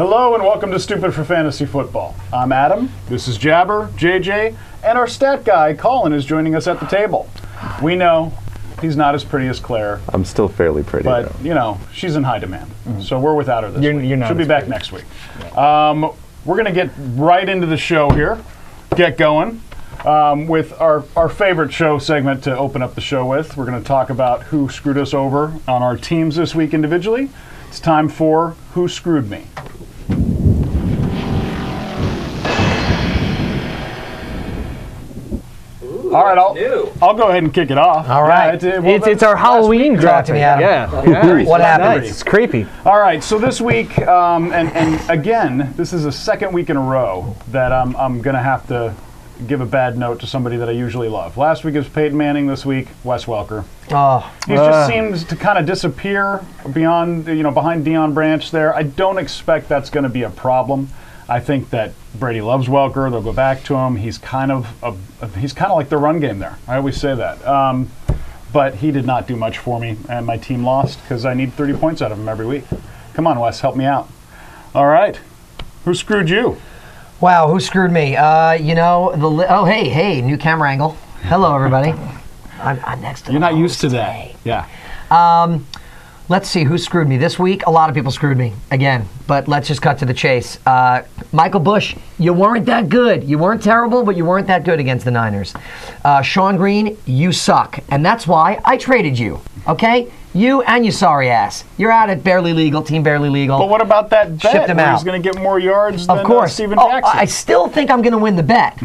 Hello and welcome to Stupid for Fantasy Football. I'm Adam, this is Jabber, JJ, and our stat guy, Colin, is joining us at the table. We know he's not as pretty as Claire. I'm still fairly pretty, but, though. You know, she's in high demand. So we're without her this week. You're not She'll be back next week. Yeah. We're going to get right into the show here, get going. With our favorite show segment to open up the show with. We're going to talk about who screwed us over on our teams this week individually. It's time for Who Screwed Me. Ooh, all right, I'll go ahead and kick it off. All right. Yeah, it's our Halloween graphic. Talk to me, Adam. Yeah. What happened? It's creepy. All right, so this week, and again, this is the second week in a row that I'm going to have to give a bad note to somebody that I usually love. Last week it was Peyton Manning. This week, Wes Welker. Oh, He just seems to kind of disappear behind Deion Branch there. I don't expect that's going to be a problem. I think that Brady loves Welker. They'll go back to him. He's kind of like the run game there. I always say that. But he did not do much for me, and my team lost because I need 30 points out of him every week. Come on, Wes, help me out. All right. Who screwed you? wow, who screwed me? Hey, new camera angle. Hello, everybody. I'm next to You're the not used to host that. today. Yeah. Let's see, who screwed me this week? A lot of people screwed me, again, but let's just cut to the chase. Michael Bush, you weren't that good. You weren't terrible, but you weren't that good against the Niners. Sean Green, you suck, and that's why I traded you, okay? You and your sorry ass. You're out at barely legal, team barely legal. But what about that bet Shipped him where out. he's going to get more yards than Of course. Desean Jackson? I still think I'm going to win the bet.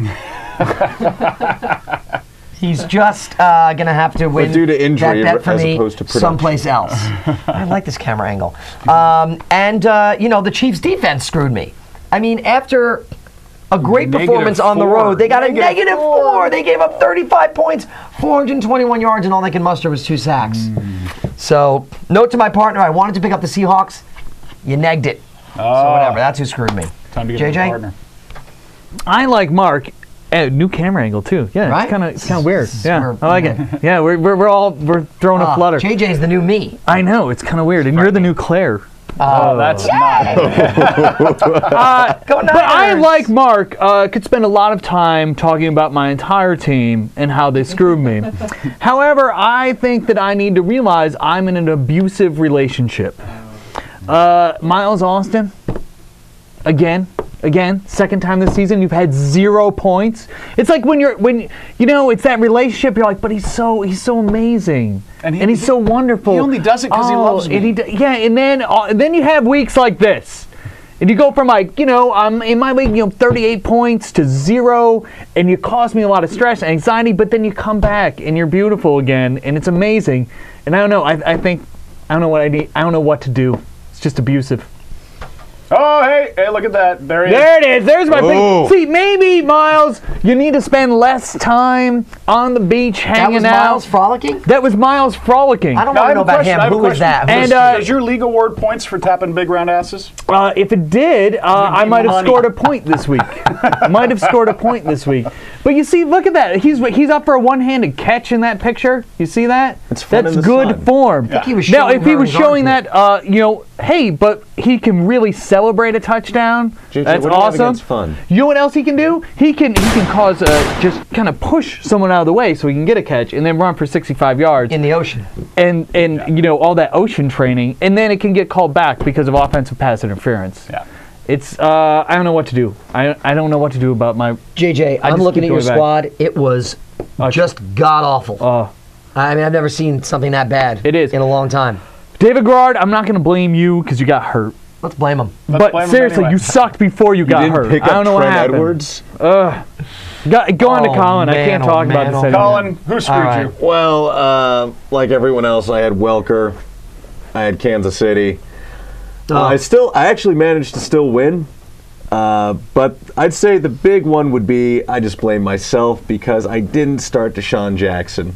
He's just going to have to win due to injury that bet for as me opposed to production. someplace else. I like this camera angle. The Chiefs' defense screwed me. I mean, after a great performance on the road, they got a negative 4. They gave up 35 points, 421 yards, and all they can muster was 2 sacks. So, note to my partner, I wanted to pick up the Seahawks. You negged it. So whatever, that's who screwed me. Time to get JJ? a partner. I like Mark. New camera angle too. Yeah, Right? it's kind of weird. Yeah, We're- I like it. Yeah, we're throwing a flutter. JJ's the new me. I know, it's kind of weird, and you're the new Claire. That's not. Go Niners! But I, like Mark, could spend a lot of time talking about my entire team and how they screwed me. However, I think that I need to realize I'm in an abusive relationship. Miles Austin, again, second time this season, you've had 0 points. It's like when it's that relationship. You're like, but he's so amazing, and he's so wonderful. He only does it because he loves me. And then you have weeks like this, and you go from I'm in my league, 38 points to 0, and you cause me a lot of stress and anxiety. But then you come back and you're beautiful again, and it's amazing. And I don't know. I think I don't know what I need. I don't know what to do. It's just abusive. Oh, hey, look at that. There he is. There it is. There's my Oh. big. See, maybe, Miles, you need to spend less time on the beach That hanging was out. Miles frolicking? That was Miles frolicking. I don't Now, want I to know have a about question, I have him. a Who is question. that? And, Does your league award points for tapping big round asses? If it did, I might have money. scored a point this week. Might have scored a point this week. But you see, look at that. He's up for a one-handed catch in that picture. You see that? It's fun That's in the good sun. form. he was Now, showing if he her was his showing armpit. that, hey, but he can really celebrate a touchdown. JJ, That's what do you have awesome. against fun? You know what else he can do? He can cause just kind of push someone out of the way so he can get a catch and then run for 65 yards In the ocean. and all that ocean training, and then it can get called back because of offensive pass interference. Yeah. It's I don't know what to do. I don't know what to do about my. JJ, I I'm just looking keep at your going back. squad. It was just god-awful. I mean, I've never seen something that bad It is. in a long time. David Garrard, I'm not going to blame you because you got hurt. Let's blame him. Let's But blame him seriously, anyway. you sucked before you got Didn't hurt. pick I don't up know what Trent happened. Edwards? Go on to Oh, Colin. I man, can't oh, talk about man, this oh. anymore. Colin, who screwed All right. you? Well, like everyone else, I had Welker. I had Kansas City. I actually managed to still win. But I'd say the big one would be I just blame myself because I didn't start Desean Jackson.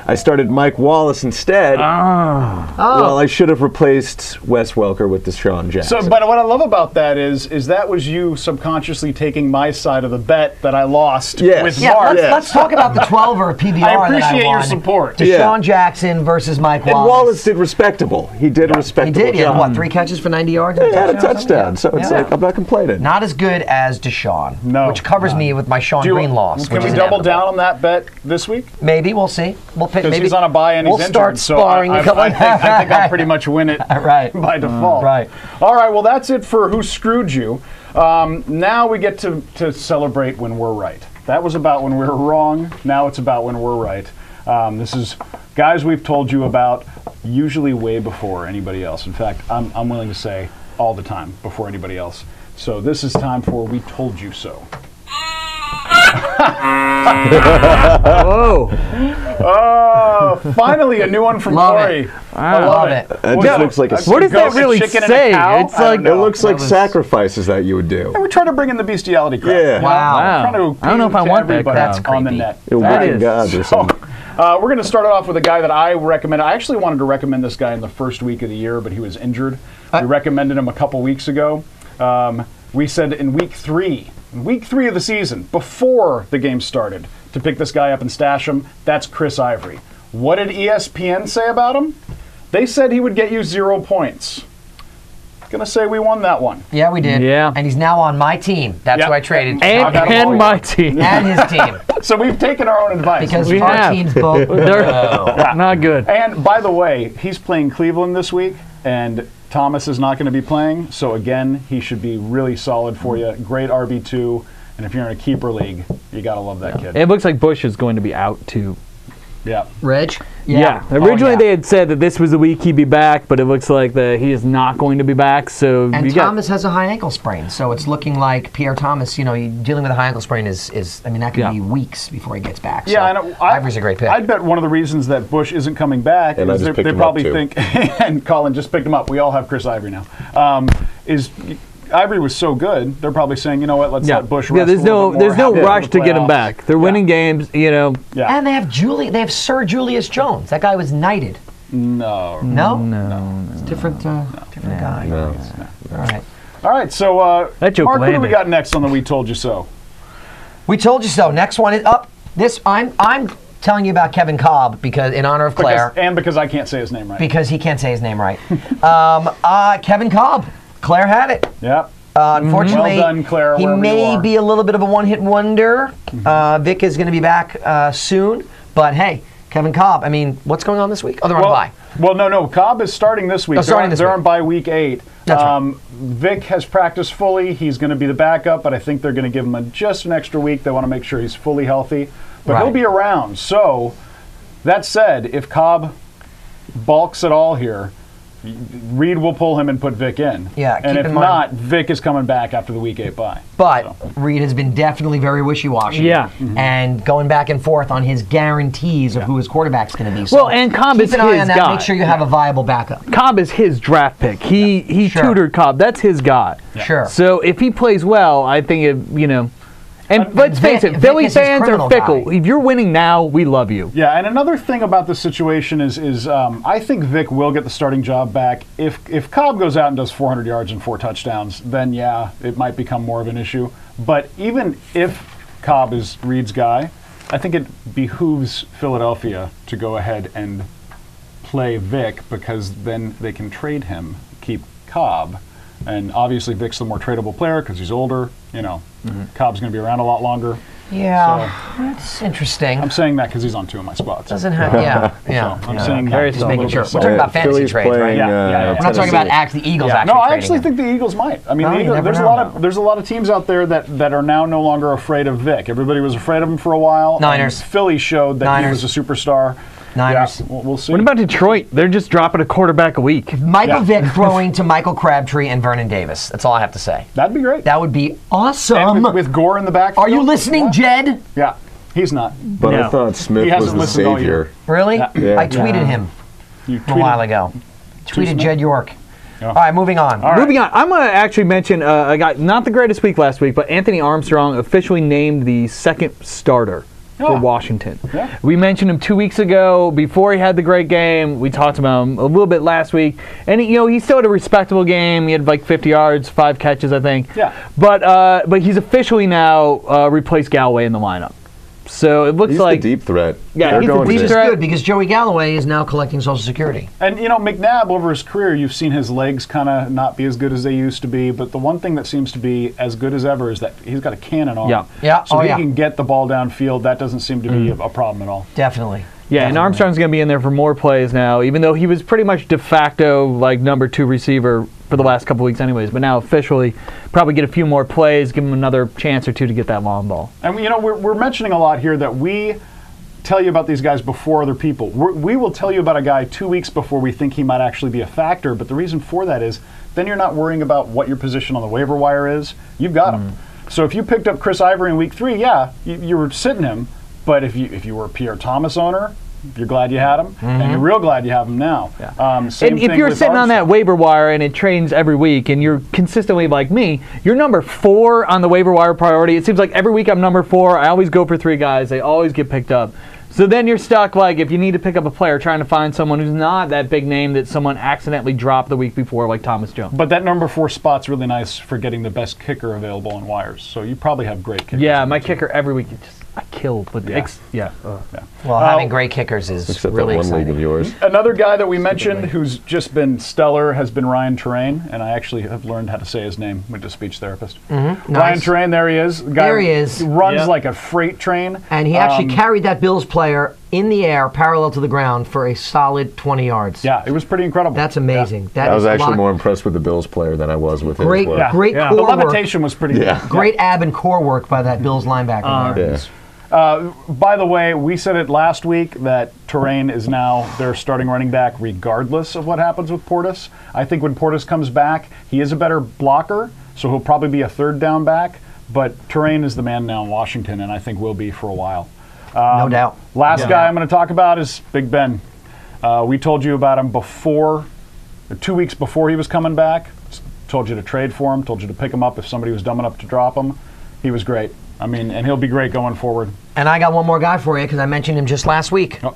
I started Mike Wallace instead. Well, I should have replaced Wes Welker with Desean Jackson. So, but what I love about that is that was you subconsciously taking my side of the bet that I lost with Mark. Let's talk about the 12er PBR I appreciate that I won. your support. Desean Jackson versus Mike Wallace. And Wallace did respectable. He did a respectable He did. He had, job. what, 3 catches for 90 yards? He had a touchdown, so it's like, I'm not complaining. Not as good as Deshaun, which covers me with my Sean Green loss. Can we double down on that bet this week? Maybe. We'll see. We'll pick. Because he's on a bye and he's injured. Start sparring. So I think I'll pretty much win it by default. Right. All right, well, that's it for Who Screwed You. Now we get to celebrate when we're right. That was about when we were wrong. Now it's about when we're right. This is guys we've told you about, usually way before anybody else. In fact, I'm willing to say all the time before anybody else. So this is time for We Told You So. Whoa! Finally, a new one from Love Corey. it. I love it. It just looks like a What does that goat, a really chicken, and a say? cow? It's I don't like know. It looks like sacrifices that you would do. And we're trying to bring in the bestiality crowd. Yeah. Wow. Trying to I don't know if I appeal to want that everybody crowd. That's on the creepy. net. You're That working is gods or something. We're going to start it off with a guy that I recommend. I actually wanted to recommend this guy in the first week of the year, but he was injured. We recommended him a couple weeks ago. We said in week 3 of the season, before the game started, to pick this guy up and stash him. That's Chris Ivory. What did ESPN say about him? They said he would get you 0 points. Gonna say we won that one. Yeah, we did. Yeah. And he's now on my team. That's who I traded. And my team. And his team. So we've taken our own advice. Because We our have. teams both. They're not good. And by the way, he's playing Cleveland this week, and Thomas is not going to be playing. So again, he should be really solid for you. Great RB2, and if you're in a keeper league, you gotta love that kid. It looks like Bush is going to be out too. Yeah. Reg? Yeah. Originally they had said that this was the week he'd be back, but it looks like that he is not going to be back. So And you Thomas has a high ankle sprain, so it's looking like Pierre Thomas, dealing with a high ankle sprain is I mean, that could be weeks before he gets back. Yeah, so and Ivory's a great pick. I'd bet one of the reasons that Bush isn't coming back And I is just they picked him probably up, too. think, and Colin just picked him up. We all have Chris Ivory now. Is Ivory was so good, they're probably saying, you know what, let's let Bush rest there's a little no bit there's more, no have him rush in the to get him playoffs. back. They're winning games, Yeah. And they have Sir Julius Jones. That guy was knighted. No. No? It's different guy. No. All right. All right, so That joke Mark, what do we landed. got next on the We Told You So? We told you so. Next one is up. I'm telling you about Kevin Cobb because in honor of Claire. Because I can't say his name right. Because he can't say his name right. Kevin Cobb. Claire had it. Yeah. Unfortunately, Well done, Claire, he wherever you may are. be a little bit of a one-hit wonder. Vic is going to be back soon. But hey, Kevin Cobb, I mean, what's going on this week? Oh, they're on a bye. Well, no. Cobb is starting this week. starting this they're week. on bye week 8. That's right. Vic has practiced fully. He's going to be the backup, but I think they're going to give him just an extra week. They want to make sure he's fully healthy. But he'll Right. be around. So, that said, if Cobb balks at all here, Reed will pull him and put Vic in. Yeah, and keep if in mind- not, Vic is coming back after the week 8 bye. But Reed has been definitely very wishy-washy. Yeah. And going back and forth on his guarantees of who his quarterback's going to be. So Well, and Cobb keep is an eye his on that. guy. Make sure you have a viable backup. Cobb is his draft pick. He Sure. tutored Cobb. That's his guy. Sure. So if he plays well, I think and let's face it, Vic Philly is his fans are criminal fickle. guy. If you're winning now, we love you. Yeah, and another thing about this situation is I think Vic will get the starting job back. If Cobb goes out and does 400 yards and 4 touchdowns, then yeah, it might become more of an issue. But even if Cobb is Reed's guy, I think it behooves Philadelphia to go ahead and play Vic because then they can trade him, keep Cobb. And obviously Vic's the more tradable player because he's older. Cobb's going to be around a lot longer. Yeah, that's interesting. I'm saying that because he's on 2 of my spots. Doesn't have, yeah. So I'm saying Very that. Just making sure. We're solid. talking about fantasy Philly's trades, right? playing, Yeah. We're not talking about actually the Eagles actually No, I trading actually him. think the Eagles might. I mean, Oh, the you Eagles, never know. there's a lot of teams out there that are now no longer afraid of Vic. Everybody was afraid of him for a while. Niners. And Philly showed that he Niners. was a superstar. Niners. Yeah, we'll see. What about Detroit? They're just dropping a quarterback a week. Michael Yeah. Vick throwing to Michael Crabtree and Vernon Davis. That's all I have to say. That'd be great. That would be And awesome. with Gore in the backfield. Are you listening, Jed? Yeah, he's not. But No. I thought Smith He was hasn't the listened all savior. year. Really? Yeah. I tweeted him You a while tweeted. ago. Tweeted Smith? Jed York. Yeah. All right, moving on. right. Moving on, I'm going to actually mention a guy, not the greatest week last week, but Anthony Armstrong officially named the second starter for Washington. Yeah. We mentioned him 2 weeks ago before he had the great game. We talked about him a little bit last week. And, he still had a respectable game. He had like 50 yards, 5 catches, I think. Yeah. But he's officially now replaced Galloway in the lineup. So it looks He's like the deep threat. Yeah, They're he's the going deep to- threat. Good, because Joey Galloway is now collecting Social Security. And, McNabb, over his career, you've seen his legs kind of not be as good as they used to be. But the one thing that seems to be as good as ever is that he's got a cannon arm. Yeah. Yeah. So Oh, he yeah. can get the ball downfield. That doesn't seem to be a problem at all. Definitely. Yeah, and Armstrong's going to be in there for more plays now, even though he was pretty much de facto like number 2 receiver for the last couple weeks anyways. But now officially probably get a few more plays, give him another chance or two to get that long ball. And, we're mentioning a lot here that we tell you about these guys before other people. We will tell you about a guy 2 weeks before we think he might actually be a factor. But the reason for that is then you're not worrying about what your position on the waiver wire is. You've got him. So if you picked up Chris Ivory in week 3, you were sitting him. But if you were a Pierre Thomas owner, you're glad you had him, and you're real glad you have him now. Yeah. Same And if thing you're with sitting on that Armstrong. waiver wire and it trains every week and you're consistently like me, you're number 4 on the waiver wire priority. It seems like every week I'm number 4. I always go for 3 guys. They always get picked up. So then you're stuck, like, if you need to pick up a player, trying to find someone who's not that big name that someone accidentally dropped the week before, like Thomas Jones. But that number 4 spot's really nice for getting the best kicker available on wires. So you probably have great kickers. Yeah, my kicker every week, I killed with Well, having great kickers is Except really that one league exciting. of yours. Another guy that we mentioned who's just been stellar has been Ryan Terrain, and I actually have learned how to say his name with a speech therapist. Ryan Nice. Terrain, there he is. The guy There he is. runs like a freight train. And he actually carried that Bills player in the air, parallel to the ground, for a solid 20 yards. Yeah, it was pretty incredible. That's amazing. That I was is a actually lot more impressed with the Bills player than I was with his Great, work. Yeah. great The core work. levitation was pretty good. Great ab and core work by that Bills linebacker there. Yeah. By the way, we said it last week that Terrain is now their starting running back regardless of what happens with Portis. I think when Portis comes back, he is a better blocker, so he'll probably be a third down back. But Terrain is the man now in Washington, and I think will be for a while. No doubt. Last guy I'm going to talk about is Big Ben. We told you about him before, 2 weeks before he was coming back. Told you to trade for him, told you to pick him up if somebody was dumb enough to drop him. He was great. I mean, and he'll be great going forward. And I got one more guy for you because I mentioned him just last week. Oh.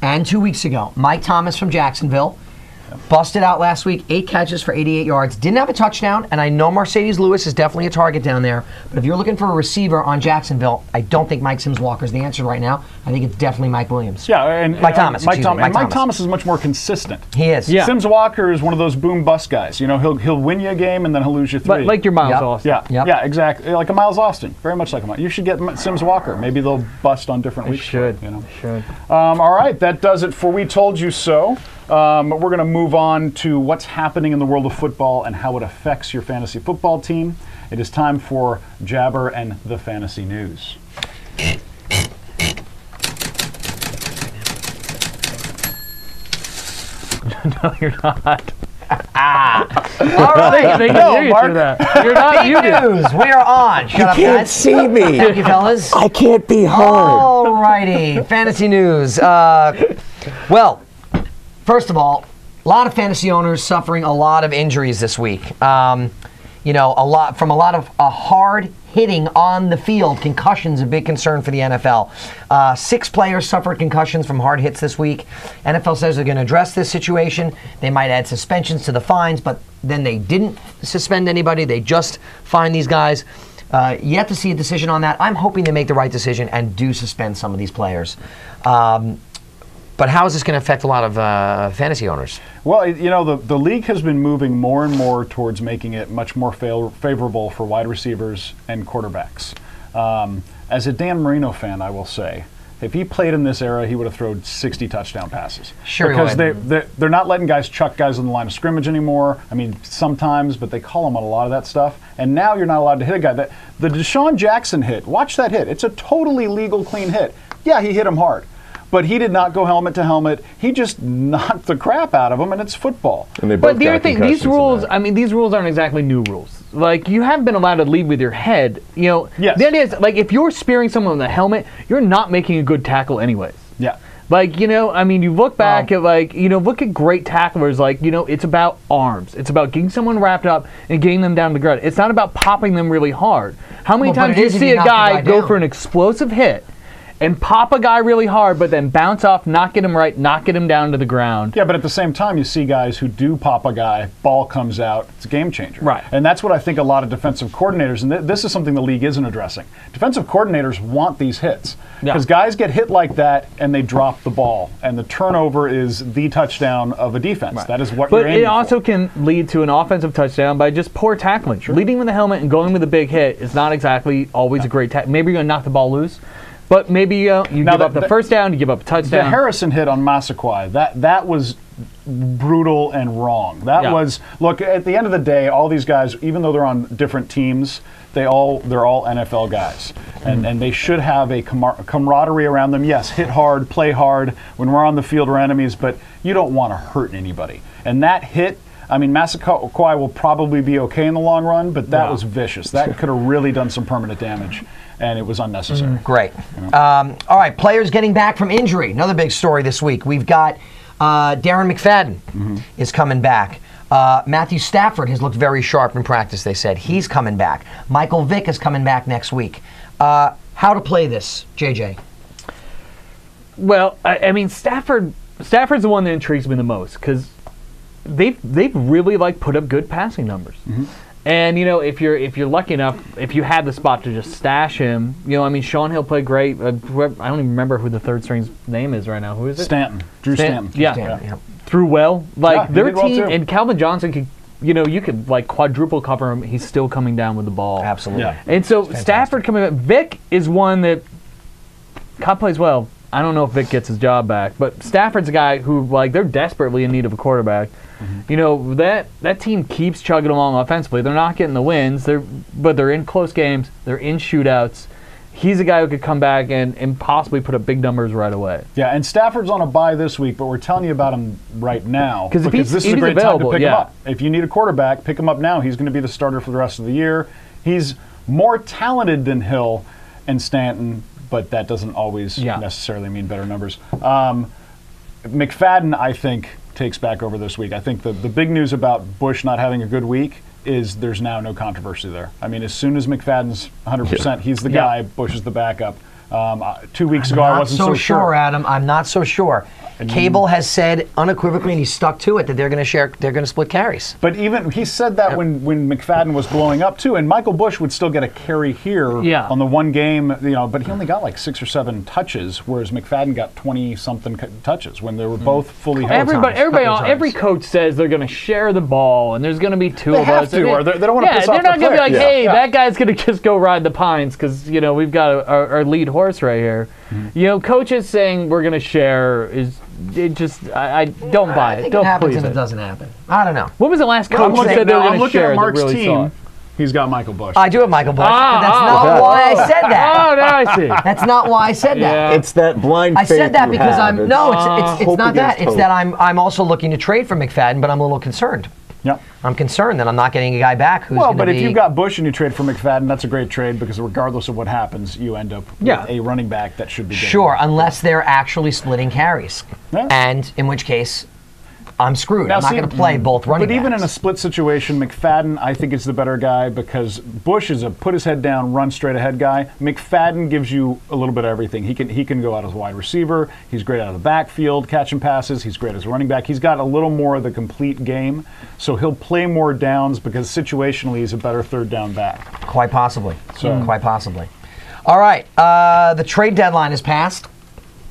And 2 weeks ago. Mike Thomas from Jacksonville. Busted out last week, 8 catches for 88 yards. Didn't have a touchdown, and I know Mercedes Lewis is definitely a target down there. But if you're looking for a receiver on Jacksonville, I don't think Mike Sims Walker is the answer right now. I think it's definitely Mike Williams. Yeah, and Mike Thomas, Mike, excuse me, Mike Mike Thomas. Thomas is much more consistent. He is. Yeah. Sims Walker is one of those boom bust guys. You know, he'll win you a game and then he'll lose you 3. Like your Miles Yep. Austin. yeah, Yep. yeah, exactly. Like a Miles Austin, very much like a Miles. You should get Sims Walker. Maybe they'll bust on different weeks. Should. You know. Should. All right, that does it for We Told You So. We're going to move on to what's happening in the world of football and how it affects your fantasy football team. It is time for Jabber and the Fantasy News. No, you're not. All right. They can No, hear you Mark. through that. You're not Big muted. news. We are on. Shut up, Can't guys. see me. Thank you, fellas. I can't be hard. All righty. Fantasy news. Well, first of all, a lot of fantasy owners suffering a lot of injuries this week. You know, a lot of hard hitting on the field. Concussions a big concern for the NFL. 6 players suffered concussions from hard hits this week. NFL says they're going to address this situation. They might add suspensions to the fines, but then they didn't suspend anybody. They just fined these guys. Yet to see a decision on that. I'm hoping they make the right decision and do suspend some of these players. But how is this going to affect a lot of fantasy owners? Well, you know, the league has been moving more and more towards making it much more favorable for wide receivers and quarterbacks. As a Dan Marino fan, I will say, if he played in this era, he would have thrown 60 touchdown passes. Sure he because would. they're not letting guys chuck guys on the line of scrimmage anymore. I mean, sometimes, but they call them on a lot of that stuff. And now you're not allowed to hit a guy. The Desean Jackson hit, watch that hit. It's a totally legal, clean hit. Yeah, he hit him hard. But he did not go helmet to helmet. He just knocked the crap out of him, and it's football. And they But both the other got thing, concussions these in rules, that. I mean, these rules aren't exactly new rules. Like, you haven't been allowed to lead with your head. You know, Yes. the idea is, like, if you're spearing someone with a helmet, you're not making a good tackle anyways. Yeah. Like, you know, I mean, you look back at, like, you know, look at great tacklers. Like, you know, it's about arms. It's about getting someone wrapped up and getting them down to the ground. It's not about popping them really hard. How many Well, but times it do you is if see you a knock the guy guy go down. for an explosive hit, and pop a guy really hard, but then bounce off, not get him right, not get him down to the ground. Yeah, but at the same time, you see guys who do pop a guy, ball comes out, it's a game changer. Right. And that's what I think a lot of defensive coordinators, and this is something the league isn't addressing. Defensive coordinators want these hits. Because guys get hit like that and they drop the ball, and the turnover is the touchdown of a defense. Right. That is what you're aiming But it also for. can lead to an offensive touchdown by just poor tackling. Sure. Leading with the helmet and going with a big hit is not exactly always a great tackle. Maybe you're going to knock the ball loose, but maybe you give up the first down, you give up a touchdown. The Harrison hit on Massaquoi, that was brutal and wrong. That was, look, at the end of the day, all these guys, even though they're on different teams, they're all NFL guys, and they should have a camaraderie around them. Yes, hit hard, play hard when we're on the field, we're enemies, but you don't want to hurt anybody. And that hit, I mean, Massaquoi will probably be okay in the long run, but that was vicious. That could have really done some permanent damage, and it was unnecessary. Great. All right, players getting back from injury. Another big story this week. We've got Darren McFadden is coming back. Matthew Stafford has looked very sharp in practice, they said. He's coming back. Michael Vick is coming back next week. How to play this, JJ? Well, I mean, Stafford's the one that intrigues me the most because they've really put up good passing numbers. And if you're lucky enough, if you had the spot to just stash him, I mean, Sean Hill played great. I don't even remember who the third string's name is right now. Who is it? Stanton. Drew Stanton. Yeah. Threw well. Their team well and Calvin Johnson could. You could quadruple cover him. He's still coming down with the ball. Absolutely. Yeah. And so Stafford coming back. Vic is one that Cobb plays well. I don't know if Vic gets his job back, but Stafford's a guy who they're desperately in need of a quarterback. That team keeps chugging along offensively. They're not getting the wins. But they're in close games. They're in shootouts. He's a guy who could come back and possibly put up big numbers right away. Yeah, and Stafford's on a bye this week, but we're telling you about him right now because this is a great time to pick him up. If you need a quarterback, pick him up now. He's going to be the starter for the rest of the year. He's more talented than Hill and Stanton, but that doesn't always necessarily mean better numbers. McFadden, I think, takes back over this week. I think the big news about Bush not having a good week is there's now no controversy there. I mean, as soon as McFadden's 100%, he's the guy, Bush is the backup. 2 weeks ago, I wasn't so sure. Adam. I'm not so sure. Cable has said unequivocally, and he's stuck to it, that they're going to split carries. But even he said that when McFadden was blowing up too, and Michael Bush would still get a carry here on the one game, but he only got 6 or 7 touches, whereas McFadden got 20-something touches when they were both fully healthy. Every coach says they're going to share the ball, and there's going to be two of us. They have to, or they don't want to piss off they're not going to be like, hey, that guy's going to just go ride the pines because we've got our lead horse right here. Coaches saying we're going to share I don't buy it. I think don't it happens please and it doesn't happen. I don't know. When was the last coach who said they were going to share? I'm looking at Mark's really team. He's got Michael Bush. I do have Michael Bush, but that's not why I said that. Oh, now I see. That's not why I said that. It's that blind faith I said that because it's not that. It's that I'm also looking to trade for McFadden, but I'm a little concerned. Yeah. I'm concerned that I'm not getting a guy back who's but if you've got Bush and you trade for McFadden, that's a great trade because regardless of what happens, you end up with a running back that should be getting unless they're actually splitting carries. Yeah. And in which case, I'm screwed. I'm not going to play both running backs. But even in a split situation, McFadden, I think, is the better guy because Bush is a put his head down, run straight ahead guy. McFadden gives you a little bit of everything. He can go out as a wide receiver. He's great out of the backfield, catching passes. He's great as a running back. He's got a little more of the complete game, so he'll play more downs because situationally he's a better third down back. Quite possibly. Quite possibly. All right. The trade deadline is passed.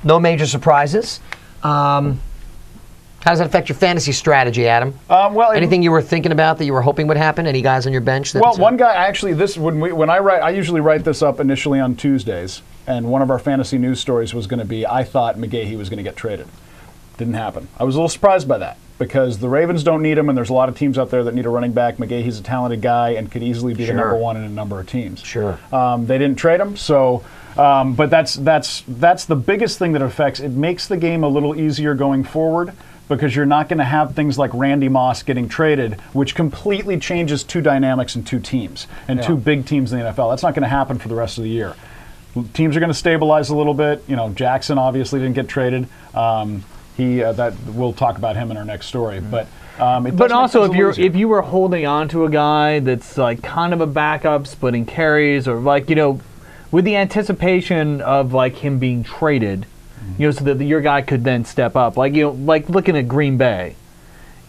No major surprises. How does that affect your fantasy strategy, Adam? Anything you were thinking about that you were hoping would happen? Any guys on your bench? One guy actually. When I write, I usually write this up initially on Tuesdays, and one of our fantasy news stories was going to be I thought McGahee was going to get traded. Didn't happen. I was a little surprised by that because the Ravens don't need him, and there's a lot of teams out there that need a running back. McGahee's a talented guy and could easily be the number one in a number of teams. Sure. They didn't trade him, so. But that's the biggest thing that affects. It makes the game a little easier going forward. Because you're not going to have things like Randy Moss getting traded, which completely changes two dynamics in two teams and two big teams in the NFL. That's not going to happen for the rest of the year. Teams are going to stabilize a little bit. Jackson obviously didn't get traded. We'll talk about him in our next story. But also if you were holding on to a guy that's kind of a backup, splitting carries, or with the anticipation of like him being traded, you know, so that your guy could then step up. Like, you know, like looking at Green Bay.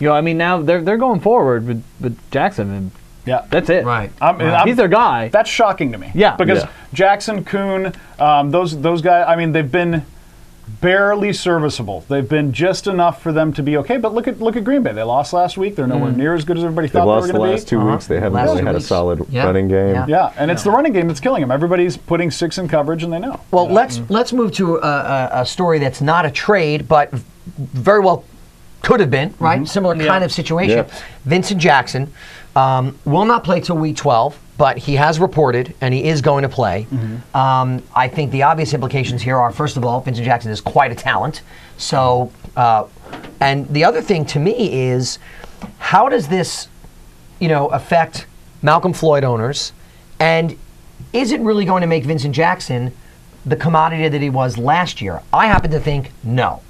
You know, I mean, now they're going forward with Jackson, and that's it. Right. He's their guy. That's shocking to me. Yeah. Because Jackson, Kuhn, those guys, I mean, they've been barely serviceable. They've been just enough for them to be okay. But look at Green Bay. They lost last week. They're nowhere near as good as everybody thought they were going to be. They lost the last 2 weeks. They haven't Last really 2 had a weeks. solid running game. Yeah, and it's the running game that's killing them. Everybody's putting 6 in coverage, and they know. Well, let's move to a story that's not a trade, but very well could have been, right? Similar kind of situation. Yeah. Vincent Jackson will not play till week 12, but he has reported, and he is going to play. I think the obvious implications here are, first of all, Vincent Jackson is quite a talent. So, and the other thing to me is, how does this, you know, affect Malcolm Floyd owners? And is it really going to make Vincent Jackson the commodity that he was last year? I happen to think no.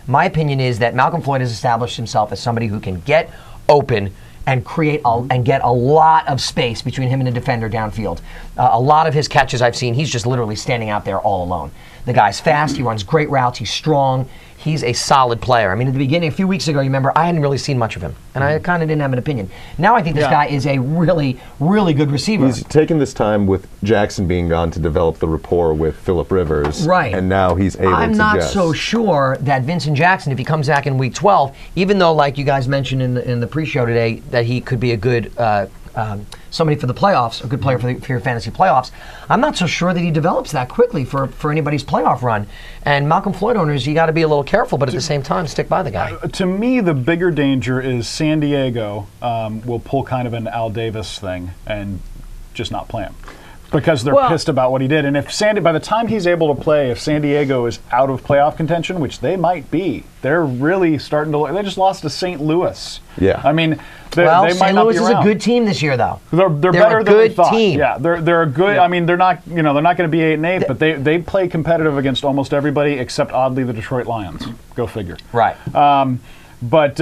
My opinion is that Malcolm Floyd has established himself as somebody who can get open and create and get a lot of space between him and the defender downfield. A lot of his catches I've seen, he's just literally standing out there all alone. The guy's fast, he runs great routes, he's strong, he's a solid player. I mean, at the beginning, a few weeks ago, you remember, I hadn't really seen much of him, and I kind of didn't have an opinion. Now I think this guy is a really, really good receiver. He's taken this time with Jackson being gone to develop the rapport with Phillip Rivers. Right. And now he's able to I'm not just. so sure that Vincent Jackson, if he comes back in week 12, even though, like you guys mentioned in the pre-show today, that he could be a good somebody for the playoffs, a good player for your fantasy playoffs, I'm not so sure that he develops that quickly for anybody's playoff run. And Malcolm Floyd owners, you got to be a little careful, but at the same time, stick by the guy. To me, the bigger danger is San Diego will pull kind of an Al Davis thing and just not play him, because they're pissed about what he did. And if by the time he's able to play, if San Diego is out of playoff contention, which they might be, they're really starting to. They just lost to St. Louis. Yeah. I mean, they St. might not Louis be is around. a good team this year, though. They're better a than we good thought. team. Yeah, they're a good. I mean, they're not they're not going to be 8-8, but they play competitive against almost everybody except oddly the Detroit Lions. Go figure. Right. But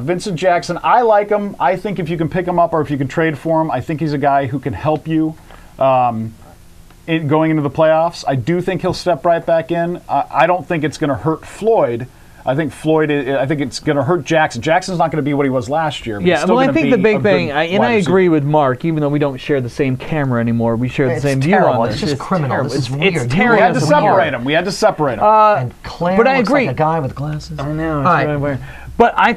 Vincent Jackson, I like him. I think if you can pick him up or if you can trade for him, I think he's a guy who can help you going into the playoffs. I do think he'll step right back in. I don't think it's going to hurt Floyd. I think it's going to hurt Jackson. Jackson's not going to be what he was last year. But he's still I think the big thing, I agree with Mark, even though we don't share the same camera anymore, we share the same terrible. view on this. It's just criminal. Terrible. This is weird. It's We tearing had to us separate apart. him. We had to separate him. And Claire but I looks agree. like a guy with glasses. I know. All right. But I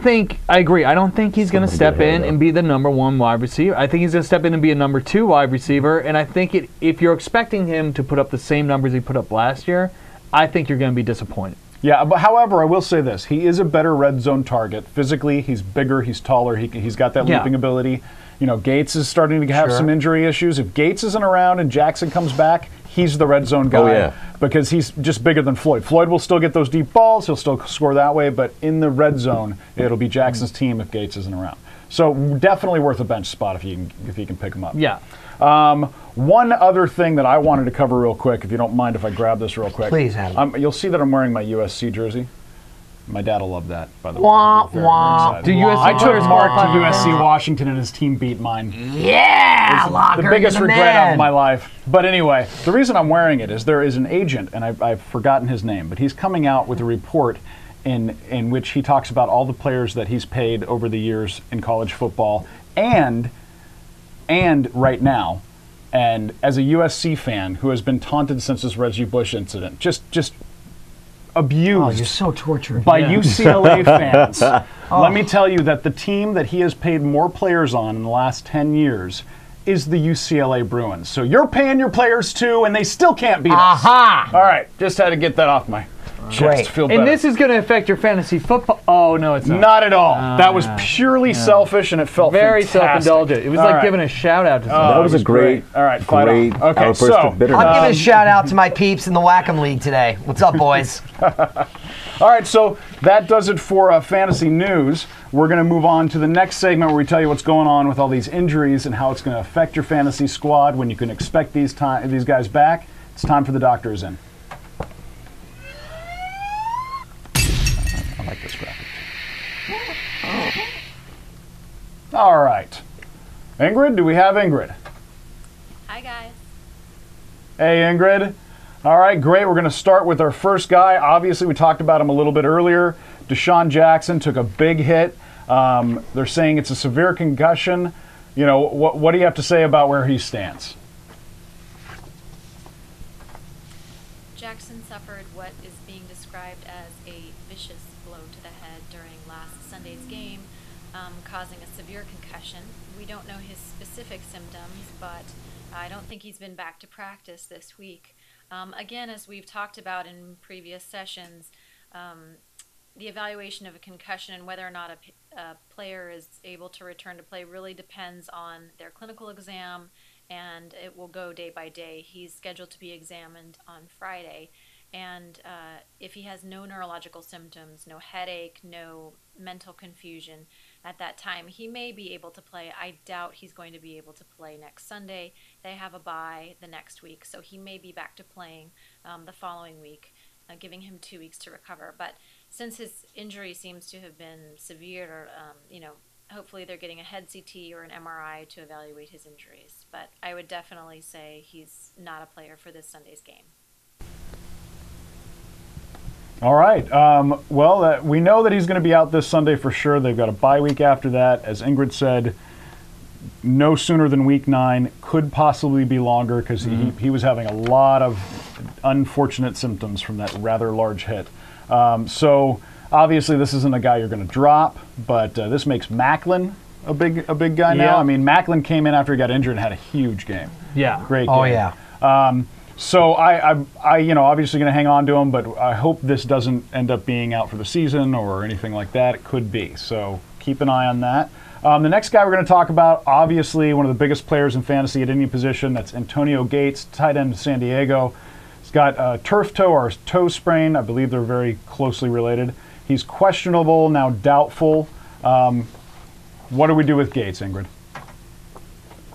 agree. I don't think he's going to step in and be the number 1 wide receiver. I think he's going to step in and be a number 2 wide receiver. And I think if you're expecting him to put up the same numbers he put up last year, I think you're going to be disappointed. Yeah, but however, I will say this. He is a better red zone target. Physically, he's bigger, he's taller, he's got that leaping ability. You know, Gates is starting to have some injury issues. If Gates isn't around and Jackson comes back, he's the red zone guy because he's just bigger than Floyd. Floyd will still get those deep balls. He'll still score that way, but in the red zone, it'll be Jackson's team if Gates isn't around. So definitely worth a bench spot if you can pick him up. Yeah. One other thing that I wanted to cover real quick, if you don't mind if I grab this real quick. Please, Adam. You'll see that I'm wearing my USC jersey. My dad will love that, by the way. Wah, Very wah, excited. Do USC I took players Mark to qualify for USC Washington and his team beat mine. Yeah, Locker, The biggest you're the regret man. of my life. But anyway, the reason I'm wearing it is there is an agent, and I've forgotten his name, but he's coming out with a report in which he talks about all the players that he's paid over the years in college football and right now. And as a USC fan who has been taunted since this Reggie Bush incident, just abused Oh, you're so tortured. by UCLA fans. Let me tell you that the team that he has paid more players on in the last 10 years is the UCLA Bruins. So you're paying your players too, and they still can't beat us. Aha! All right, just had to get that off my chest. Great. Feel better. And this is going to affect your fantasy football. Oh, no, it's not. Not at all. That was purely selfish, and it felt Very fantastic. self-indulgent. It was All like right. giving a shout-out to Oh, somebody. That was a great, All right, fight great on. Okay, outburst so of bitterness. I'm giving a shout out to my peeps in the Whack'em League today. What's up, boys? all right, so that does it for fantasy news. We're going to move on to the next segment where we tell you what's going on with all these injuries and how it's going to affect your fantasy squad, when you can expect these guys back. It's time for the Doctor Is In. I like this graphic. All right. Ingrid, do we have Ingrid? Hi, guys. Hey, Ingrid. All right, great. We're going to start with our first guy. Obviously, we talked about him a little bit earlier. Desean Jackson took a big hit. They're saying it's a severe concussion. You know, what do you have to say about where he stands? Jackson suffered what is being described as a vicious blow to the head during last Sunday's game, causing a severe concussion. We don't know his specific symptoms, but I don't think he's been back to practice this week. Again, as we've talked about in previous sessions, the evaluation of a concussion and whether or not a player is able to return to play really depends on their clinical exam, and it will go day by day. He's scheduled to be examined on Friday, and if he has no neurological symptoms, no headache, no mental confusion at that time, he may be able to play. I doubt he's going to be able to play next Sunday. They have a bye the next week, so he may be back to playing the following week, giving him 2 weeks to recover. But since his injury seems to have been severe, hopefully they're getting a head CT or an MRI to evaluate his injuries. But I would definitely say he's not a player for this Sunday's game. All right. Well, we know that he's going to be out this Sunday for sure. They've got a bye week after that. As Ingrid said, no sooner than week 9, could possibly be longer because he was having a lot of unfortunate symptoms from that rather large hit. So obviously this isn't a guy you're going to drop, but this makes Macklin a big guy now. I mean, Macklin came in after he got injured and had a huge game. Yeah. Great game. Oh, yeah. So I obviously going to hang on to him, but I hope this doesn't end up being out for the season or anything like that. It could be. So keep an eye on that. The next guy we're going to talk about, obviously one of the biggest players in fantasy at any position, that's Antonio Gates, tight end of San Diego. He's got a turf toe or a toe sprain. I believe they're very closely related. He's questionable, now doubtful. What do we do with Gates, Ingrid?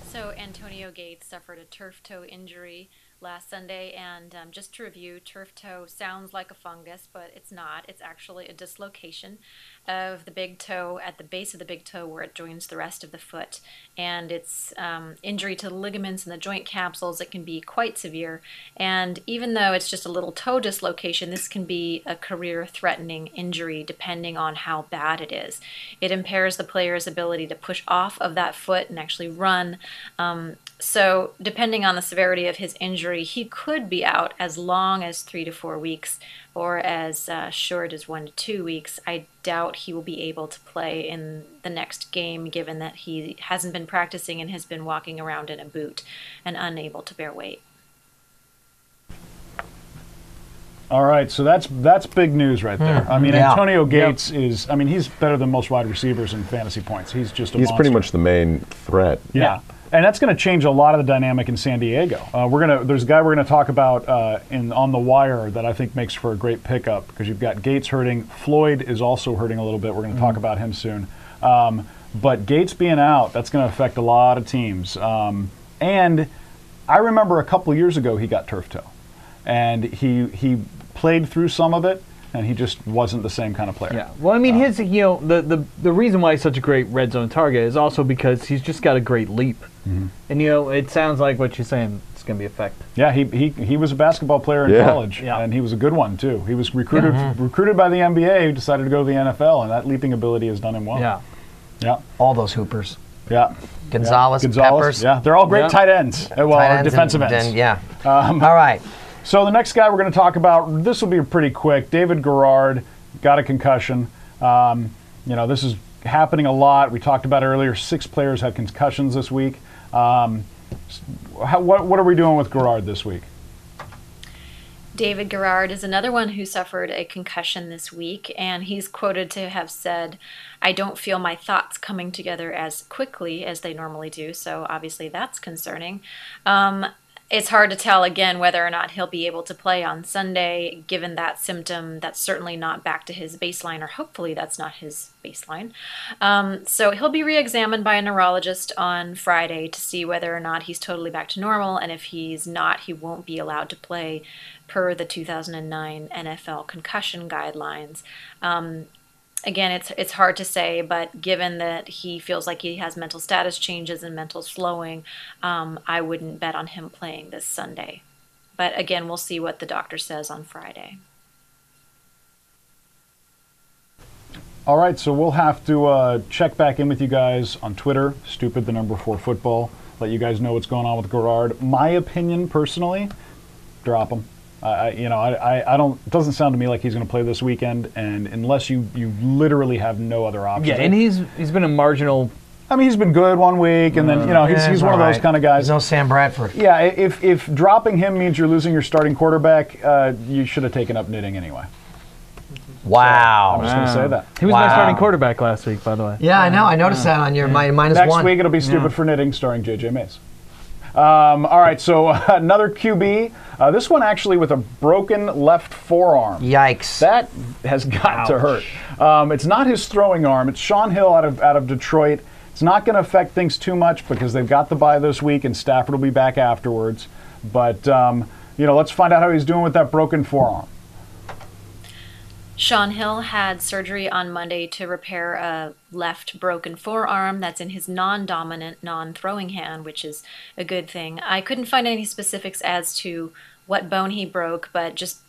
So Antonio Gates suffered a turf toe injury last Sunday, and just to review, turf toe sounds like a fungus, but it's not. It's actually a dislocation of the big toe at the base of the big toe where it joins the rest of the foot, and it's injury to the ligaments and the joint capsules. It can be quite severe, and even though it's just a little toe dislocation, this can be a career-threatening injury depending on how bad it is. It impairs the player's ability to push off of that foot and actually run. So depending on the severity of his injury, he could be out as long as 3 to 4 weeks or as short as 1 to 2 weeks. I doubt he will be able to play in the next game, given that he hasn't been practicing and has been walking around in a boot and unable to bear weight. All right, so that's big news right there. I mean, Yeah. Antonio Gates is, I mean, he's better than most wide receivers in fantasy points. He's just a He's pretty monster. much the main threat. Yeah. And that's going to change a lot of the dynamic in San Diego. There's a guy we're going to talk about on the wire that I think makes for a great pickup because you've got Gates hurting. Floyd is also hurting a little bit. We're going to talk about him soon. But Gates being out, that's going to affect a lot of teams. And I remember a couple years ago he got turf toe, and he played through some of it. And he just wasn't the same kind of player. Yeah. Well, I mean, the reason why he's such a great red zone target is also because he's just got a great leap. Mm-hmm. And it sounds like what you're saying, it's going to be effective. Yeah, he was a basketball player in college, and he was a good one too. He was recruited by the NBA, who decided to go to the NFL, and that leaping ability has done him well. Yeah. Yeah. All those hoopers. Yeah. Gonzalez, Peppers. Yeah, they're all great tight ends. Defensive ends. Yeah. All right. So the next guy we're going to talk about, this will be pretty quick. David Garrard got a concussion. This is happening a lot. We talked about it earlier. 6 players had concussions this week. What are we doing with Garrard this week? David Garrard is another one who suffered a concussion this week, and he's quoted to have said, "I don't feel my thoughts coming together as quickly as they normally do," so obviously that's concerning. It's hard to tell, again, whether or not he'll be able to play on Sunday, given that symptom. That's certainly not back to his baseline, or hopefully that's not his baseline. So he'll be re-examined by a neurologist on Friday to see whether or not he's totally back to normal, and if he's not, he won't be allowed to play per the 2009 NFL concussion guidelines. Again, it's hard to say, but given that he feels like he has mental status changes and mental slowing, I wouldn't bet on him playing this Sunday. But again, we'll see what the doctor says on Friday. All right, so we'll have to check back in with you guys on Twitter, stupid4 football. Let you guys know what's going on with Gerard. My opinion, personally, drop him. I don't. It doesn't sound to me like he's going to play this weekend, and unless you literally have no other options. Yeah, and he's been a marginal. I mean, he's been good one week, and then he's one of those kind of guys. There's no Sam Bradford. Yeah, if dropping him means you're losing your starting quarterback, you should have taken up knitting anyway. Wow. I'm just going to say that. He was my starting quarterback last week, by the way. Yeah, I know. I noticed that on your -1. Next week it'll be Stupid for Knitting, starring J.J. Mays. All right, so another QB. This one actually with a broken left forearm. Yikes. That has got to hurt. It's not his throwing arm. It's Sean Hill out of Detroit. It's not going to affect things too much because they've got the bye this week and Stafford will be back afterwards. But, let's find out how he's doing with that broken forearm. Sean Hill had surgery on Monday to repair a left broken forearm that's in his non-dominant, non-throwing hand, which is a good thing. I couldn't find any specifics as to what bone he broke, but just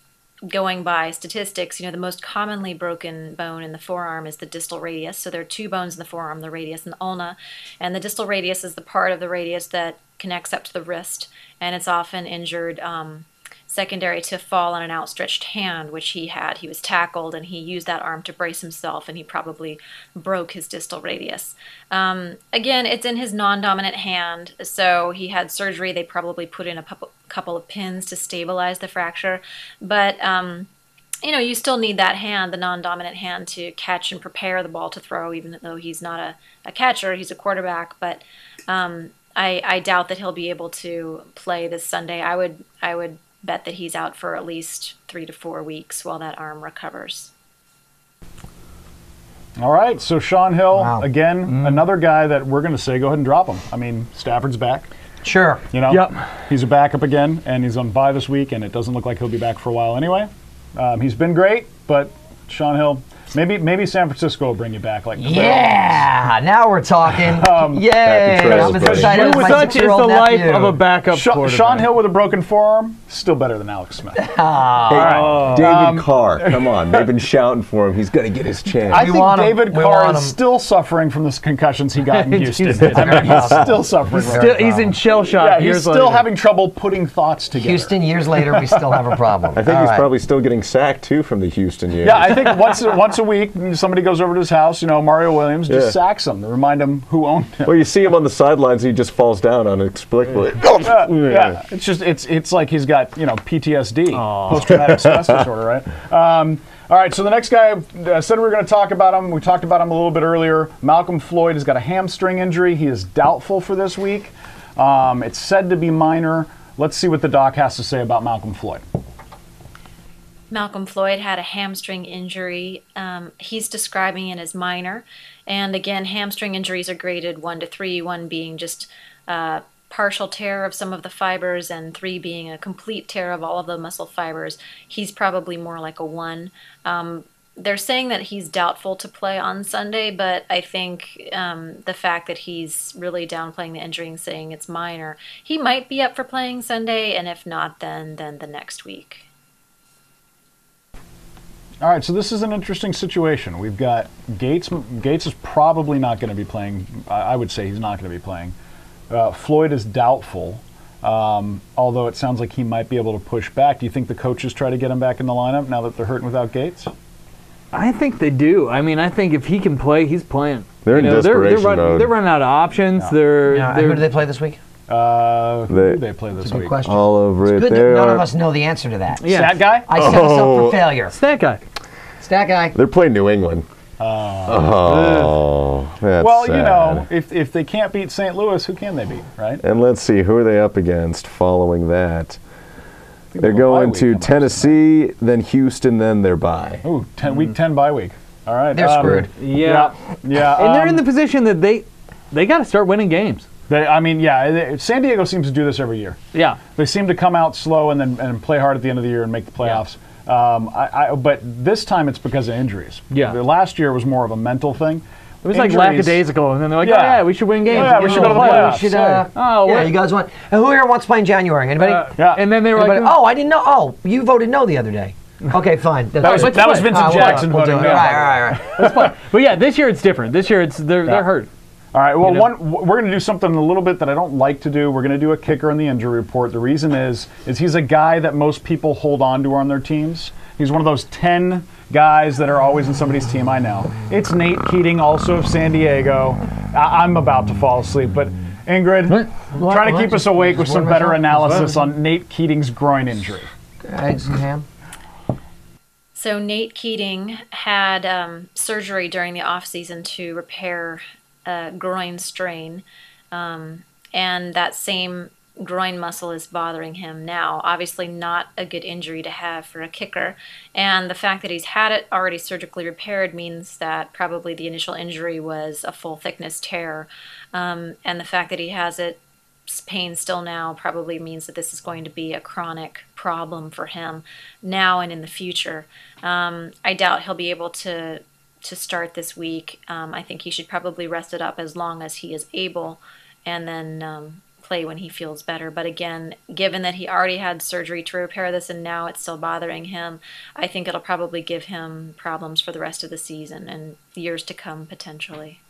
going by statistics, the most commonly broken bone in the forearm is the distal radius. So there are two bones in the forearm, the radius and the ulna, and the distal radius is the part of the radius that connects up to the wrist, and it's often injured secondary to fall on an outstretched hand, which he had. He was tackled, and he used that arm to brace himself, and he probably broke his distal radius. Again, it's in his non-dominant hand, so he had surgery. They probably put in a couple of pins to stabilize the fracture, but you still need that hand, the non-dominant hand, to catch and prepare the ball to throw, even though he's not a catcher, he's a quarterback. But I doubt that he'll be able to play this Sunday. I would bet that he's out for at least 3 to 4 weeks while that arm recovers. All right, so Sean Hill, again, another guy that we're going to say go ahead and drop him. I mean, Stafford's back. Sure. He's a backup again, and he's on bye this week, and it doesn't look like he'll be back for a while anyway. He's been great, but Sean Hill, maybe San Francisco will bring you back. Now we're talking. Yay! I'm as excited as my Such is the 6-year-old life nephew. of a backup quarterback. Sean Hill with a broken forearm, still better than Alex Smith. David Carr, come on. They've been shouting for him. He's got to get his chance. I think David Carr is still suffering from the concussions he got in Houston. He's still suffering. He's in shell shock. Yeah, he's still having trouble putting thoughts together. Houston, years later, we still have a problem. I think he's probably still getting sacked, too, from the Houston years. Yeah, I think once a week, somebody goes over to his house, Mario Williams just sacks him to remind him who owned him. Well, you see him on the sidelines, he just falls down inexplicably. Yeah, it's like he's got PTSD, post-traumatic stress disorder, right? All right, so the next guy, I said we were going to talk about him. We talked about him a little bit earlier. Malcolm Floyd has got a hamstring injury. He is doubtful for this week. It's said to be minor. Let's see what the doc has to say about Malcolm Floyd. Malcolm Floyd had a hamstring injury. He's describing it as minor. And again, hamstring injuries are graded 1 to 3, 1 being just partial tear of some of the fibers and 3 being a complete tear of all of the muscle fibers. He's probably more like a 1. They're saying that he's doubtful to play on Sunday, but I think the fact that he's really downplaying the injury and saying it's minor, he might be up for playing Sunday, and if not, then the next week. All right, so this is an interesting situation. We've got Gates. Gates is probably not going to be playing. I would say he's not going to be playing. Floyd is doubtful, although it sounds like he might be able to push back. Do you think the coaches try to get him back in the lineup now that they're hurting without Gates? I think they do. I mean, I think if he can play, he's playing. They're in desperation mode. They're running out of options. Yeah. Who do they play this week? Who do they play this week? Question. All over it. Good that none of us know the answer to that. Yeah. Stat guy? I set us up for failure. Stat guy. Stat guy. They're playing New England. That's well, sad. if they can't beat St. Louis, who can they beat, right? And let's see, who are they up against following that? They're going to Tennessee, then Houston, then their bye. Ooh, week 10 bye week. All right. They're screwed. Yeah. And they're in the position that they got to start winning games. San Diego seems to do this every year. Yeah. They seem to come out slow and play hard at the end of the year and make the playoffs. Yeah. But this time it's because of injuries. Yeah. The last year was more of a mental thing. It was like injuries. lackadaisical, and then they're like, "Oh yeah, we should win games. Yeah, we should go to the playoffs. We should, yeah, you guys want? And who here wants to play in January? Anybody? Yeah. And then they were Anybody? like, Oh, I didn't know. Oh, you voted no the other day. Okay, fine. That was Vincent Jackson we'll do voting it. no. Right. That's fine. But yeah, this year it's different. This year they're hurt. All right, well, we're going to do something a little bit that I don't like to do. We're going to do a kicker in the injury report. The reason is he's a guy that most people hold on to on their teams. He's one of those 10 guys that are always in somebody's team, I know. It's Nate Keating, also of San Diego. I'm about to fall asleep, but Ingrid, trying to keep us awake with some better analysis on Nate Keating's groin injury. Eggs and ham. So Nate Keating had surgery during the offseason to repair a groin strain, and that same groin muscle is bothering him now. Obviously not a good injury to have for a kicker, and the fact that he's had it already surgically repaired means that probably the initial injury was a full thickness tear, and the fact that he has it pain still now probably means that this is going to be a chronic problem for him now and in the future. I doubt he'll be able to start this week. I think he should probably rest it up as long as he is able, and then play when he feels better. But again, given that he already had surgery to repair this and now it's still bothering him, I think it'll probably give him problems for the rest of the season and years to come potentially.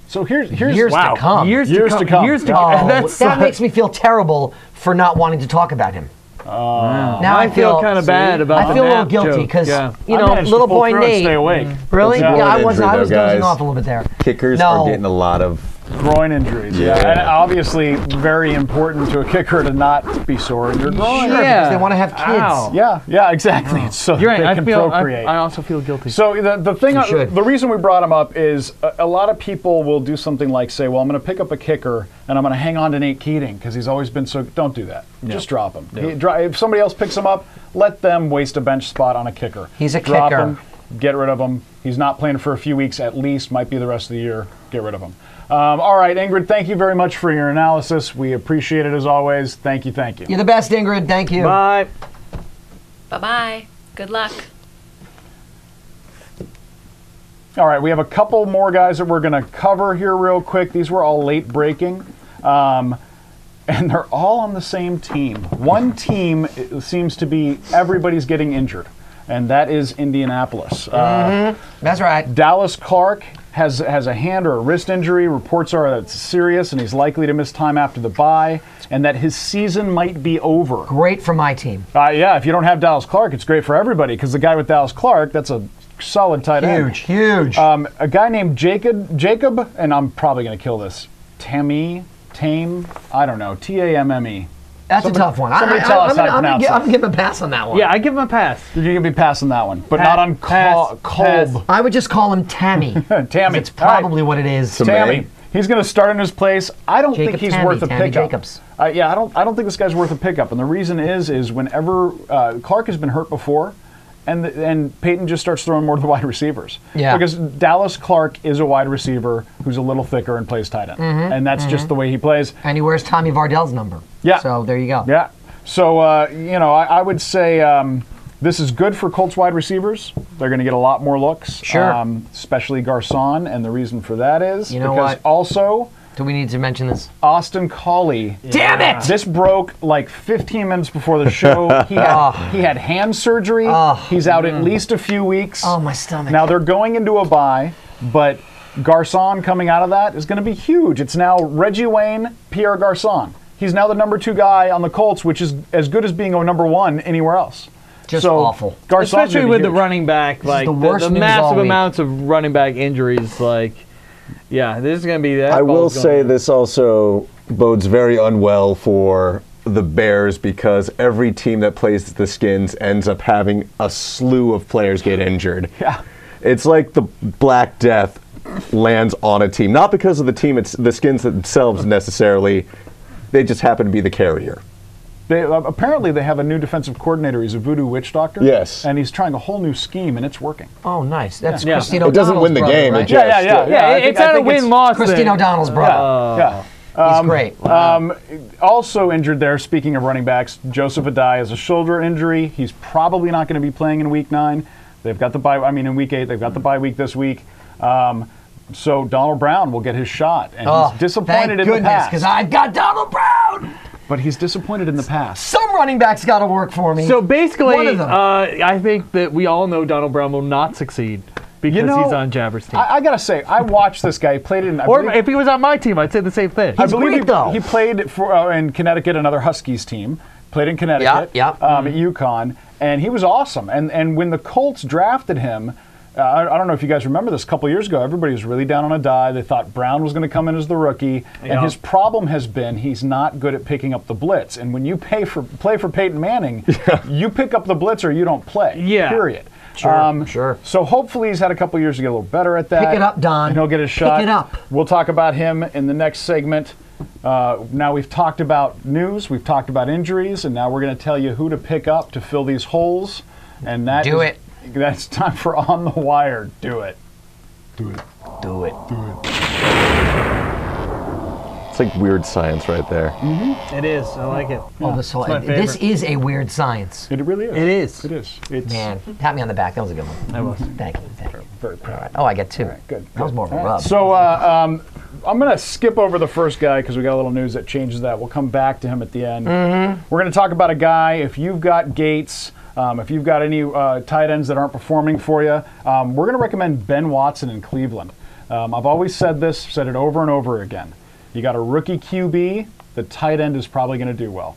So here's Years to come. Years to come. Oh, that makes me feel terrible for not wanting to talk about him. Now I feel kind of bad about. I feel a little guilty because you know, little boy Nate. Stay awake. Really? Yeah, I was guys. dozing off a little bit there. Kickers are getting a lot of groin injuries. Yeah. And obviously very important to a kicker to not be sore in your groin. Sure, because they want to have kids. Ow. Yeah, exactly. It's so You're right. they can procreate. I also feel guilty. So the reason we brought him up is a lot of people will do something like say, well, I'm going to pick up a kicker and I'm going to hang on to Nate Keating because he's always been so. Don't do that. Just drop him. If somebody else picks him up, let them waste a bench spot on a kicker. He's a drop kicker. Him, get rid of him. He's not playing for a few weeks at least. Might be the rest of the year. Get rid of him. All right, Ingrid, thank you very much for your analysis. We appreciate it as always. Thank you. You're the best, Ingrid. Thank you. Bye. Bye-bye. Good luck. All right, we have a couple more guys that we're going to cover here real quick. These were all late breaking, and they're all on the same team. One team seems to be everybody's getting injured, and that is Indianapolis. That's right. Dallas Clark has a hand or a wrist injury. Reports are that it's serious, and he's likely to miss time after the bye, and that his season might be over. Great for my team. Yeah, if you don't have Dallas Clark, it's great for everybody, because the guy with Dallas Clark, that's a solid tight end. Huge. A guy named Jacob, and I'm probably going to kill this, Tame, I don't know, Tamme. That's a tough one. Somebody tell us how to pronounce it. I'm going to give him a pass on that one. Yeah, I give him a pass. You're going to be passing that one, but not on Kolb. I would just call him Tammy. Tammy. It's probably what it is. Tammy. He's going to start in his place. I don't think he's worth a Tammy pickup. Jacobs. I don't think this guy's worth a pickup, and the reason is whenever Clark has been hurt before, and Peyton just starts throwing more to the wide receivers. Yeah. Because Dallas Clark is a wide receiver who's a little thicker and plays tight end, and that's just the way he plays. And he wears Tommy Vardell's number. Yeah. So there you go. Yeah. So I would say this is good for Colts wide receivers. They're going to get a lot more looks. Sure. Especially Garcon, and the reason for that is You know because what? also Do we need to mention this? Austin Collie. Damn it! This broke like 15 minutes before the show. He had hand surgery. He's out at least a few weeks. Oh, my stomach. Now they're going into a bye, but Garcon coming out of that is going to be huge. It's now Reggie Wayne, Pierre Garcon. He's now the number 2 guy on the Colts, which is as good as being a number 1 anywhere else. Just awful. Garcon's Especially with the huge. running back, like the worst the news massive all week. amounts of running back injuries. Like, yeah, this is going to be that. I will say this also bodes very unwell for the Bears because every team that plays the Skins ends up having a slew of players get injured. Yeah. It's like the Black Death lands on a team, not because of the team, it's the Skins themselves necessarily. They just happen to be the carrier. Apparently they have a new defensive coordinator. He's a voodoo witch doctor. Yes. And he's trying a whole new scheme, and it's working. Oh, nice. That's Yeah. Christine It doesn't O'Donnell's win the brother, game. right? It just, Yeah, it's not a win-loss Christine thing. O'Donnell's brother. Yeah. He's great. Also injured there, speaking of running backs, Joseph Adai has a shoulder injury. He's probably not going to be playing in Week 9. They've got the bye. I mean, in week 8, they've got the bye week this week. So Donald Brown will get his shot, and he's disappointed in the past. Because I've got Donald Brown. But he's disappointed in the past. Some running backs got to work for me. So basically, One of them. I think that we all know Donald Brown will not succeed because he's on Jabber's team. I gotta say, I watched this guy. He played in. Or if he was on my team, I'd say the same thing. I believe great, though. he played for in Connecticut, another Huskies team. Played in Connecticut, at UConn, and he was awesome. And when the Colts drafted him, I don't know if you guys remember this, a couple of years ago, everybody was really down on a die. They thought Brown was going to come in as the rookie, and his problem has been he's not good at picking up the blitz. And when you play for Peyton Manning, you pick up the blitz or you don't play. Yeah. Period. Sure. So hopefully he's had a couple of years to get a little better at that. Pick it up, Don. And he'll get a shot. Pick it up. We'll talk about him in the next segment. Now we've talked about news, we've talked about injuries, and now we're going to tell you who to pick up to fill these holes. And that Do it. That's time for On the Wire. Do it. Do it. It's like weird science right there. It is. I like it. This is a weird science. It really is. It is. It is. It's Man, pat me on the back. That was a good one. I was. Thank you. very proud. All right. Oh, I get 2. Good. That was more of a All rub. right. So I'm going to skip over the first guy because we got a little news that changes that. We'll come back to him at the end. We're going to talk about a guy. If you've got Gates, if you've got any tight ends that aren't performing for you, we're going to recommend Ben Watson in Cleveland. I've always said this, said it over and over again. You got a rookie QB, the tight end is probably going to do well.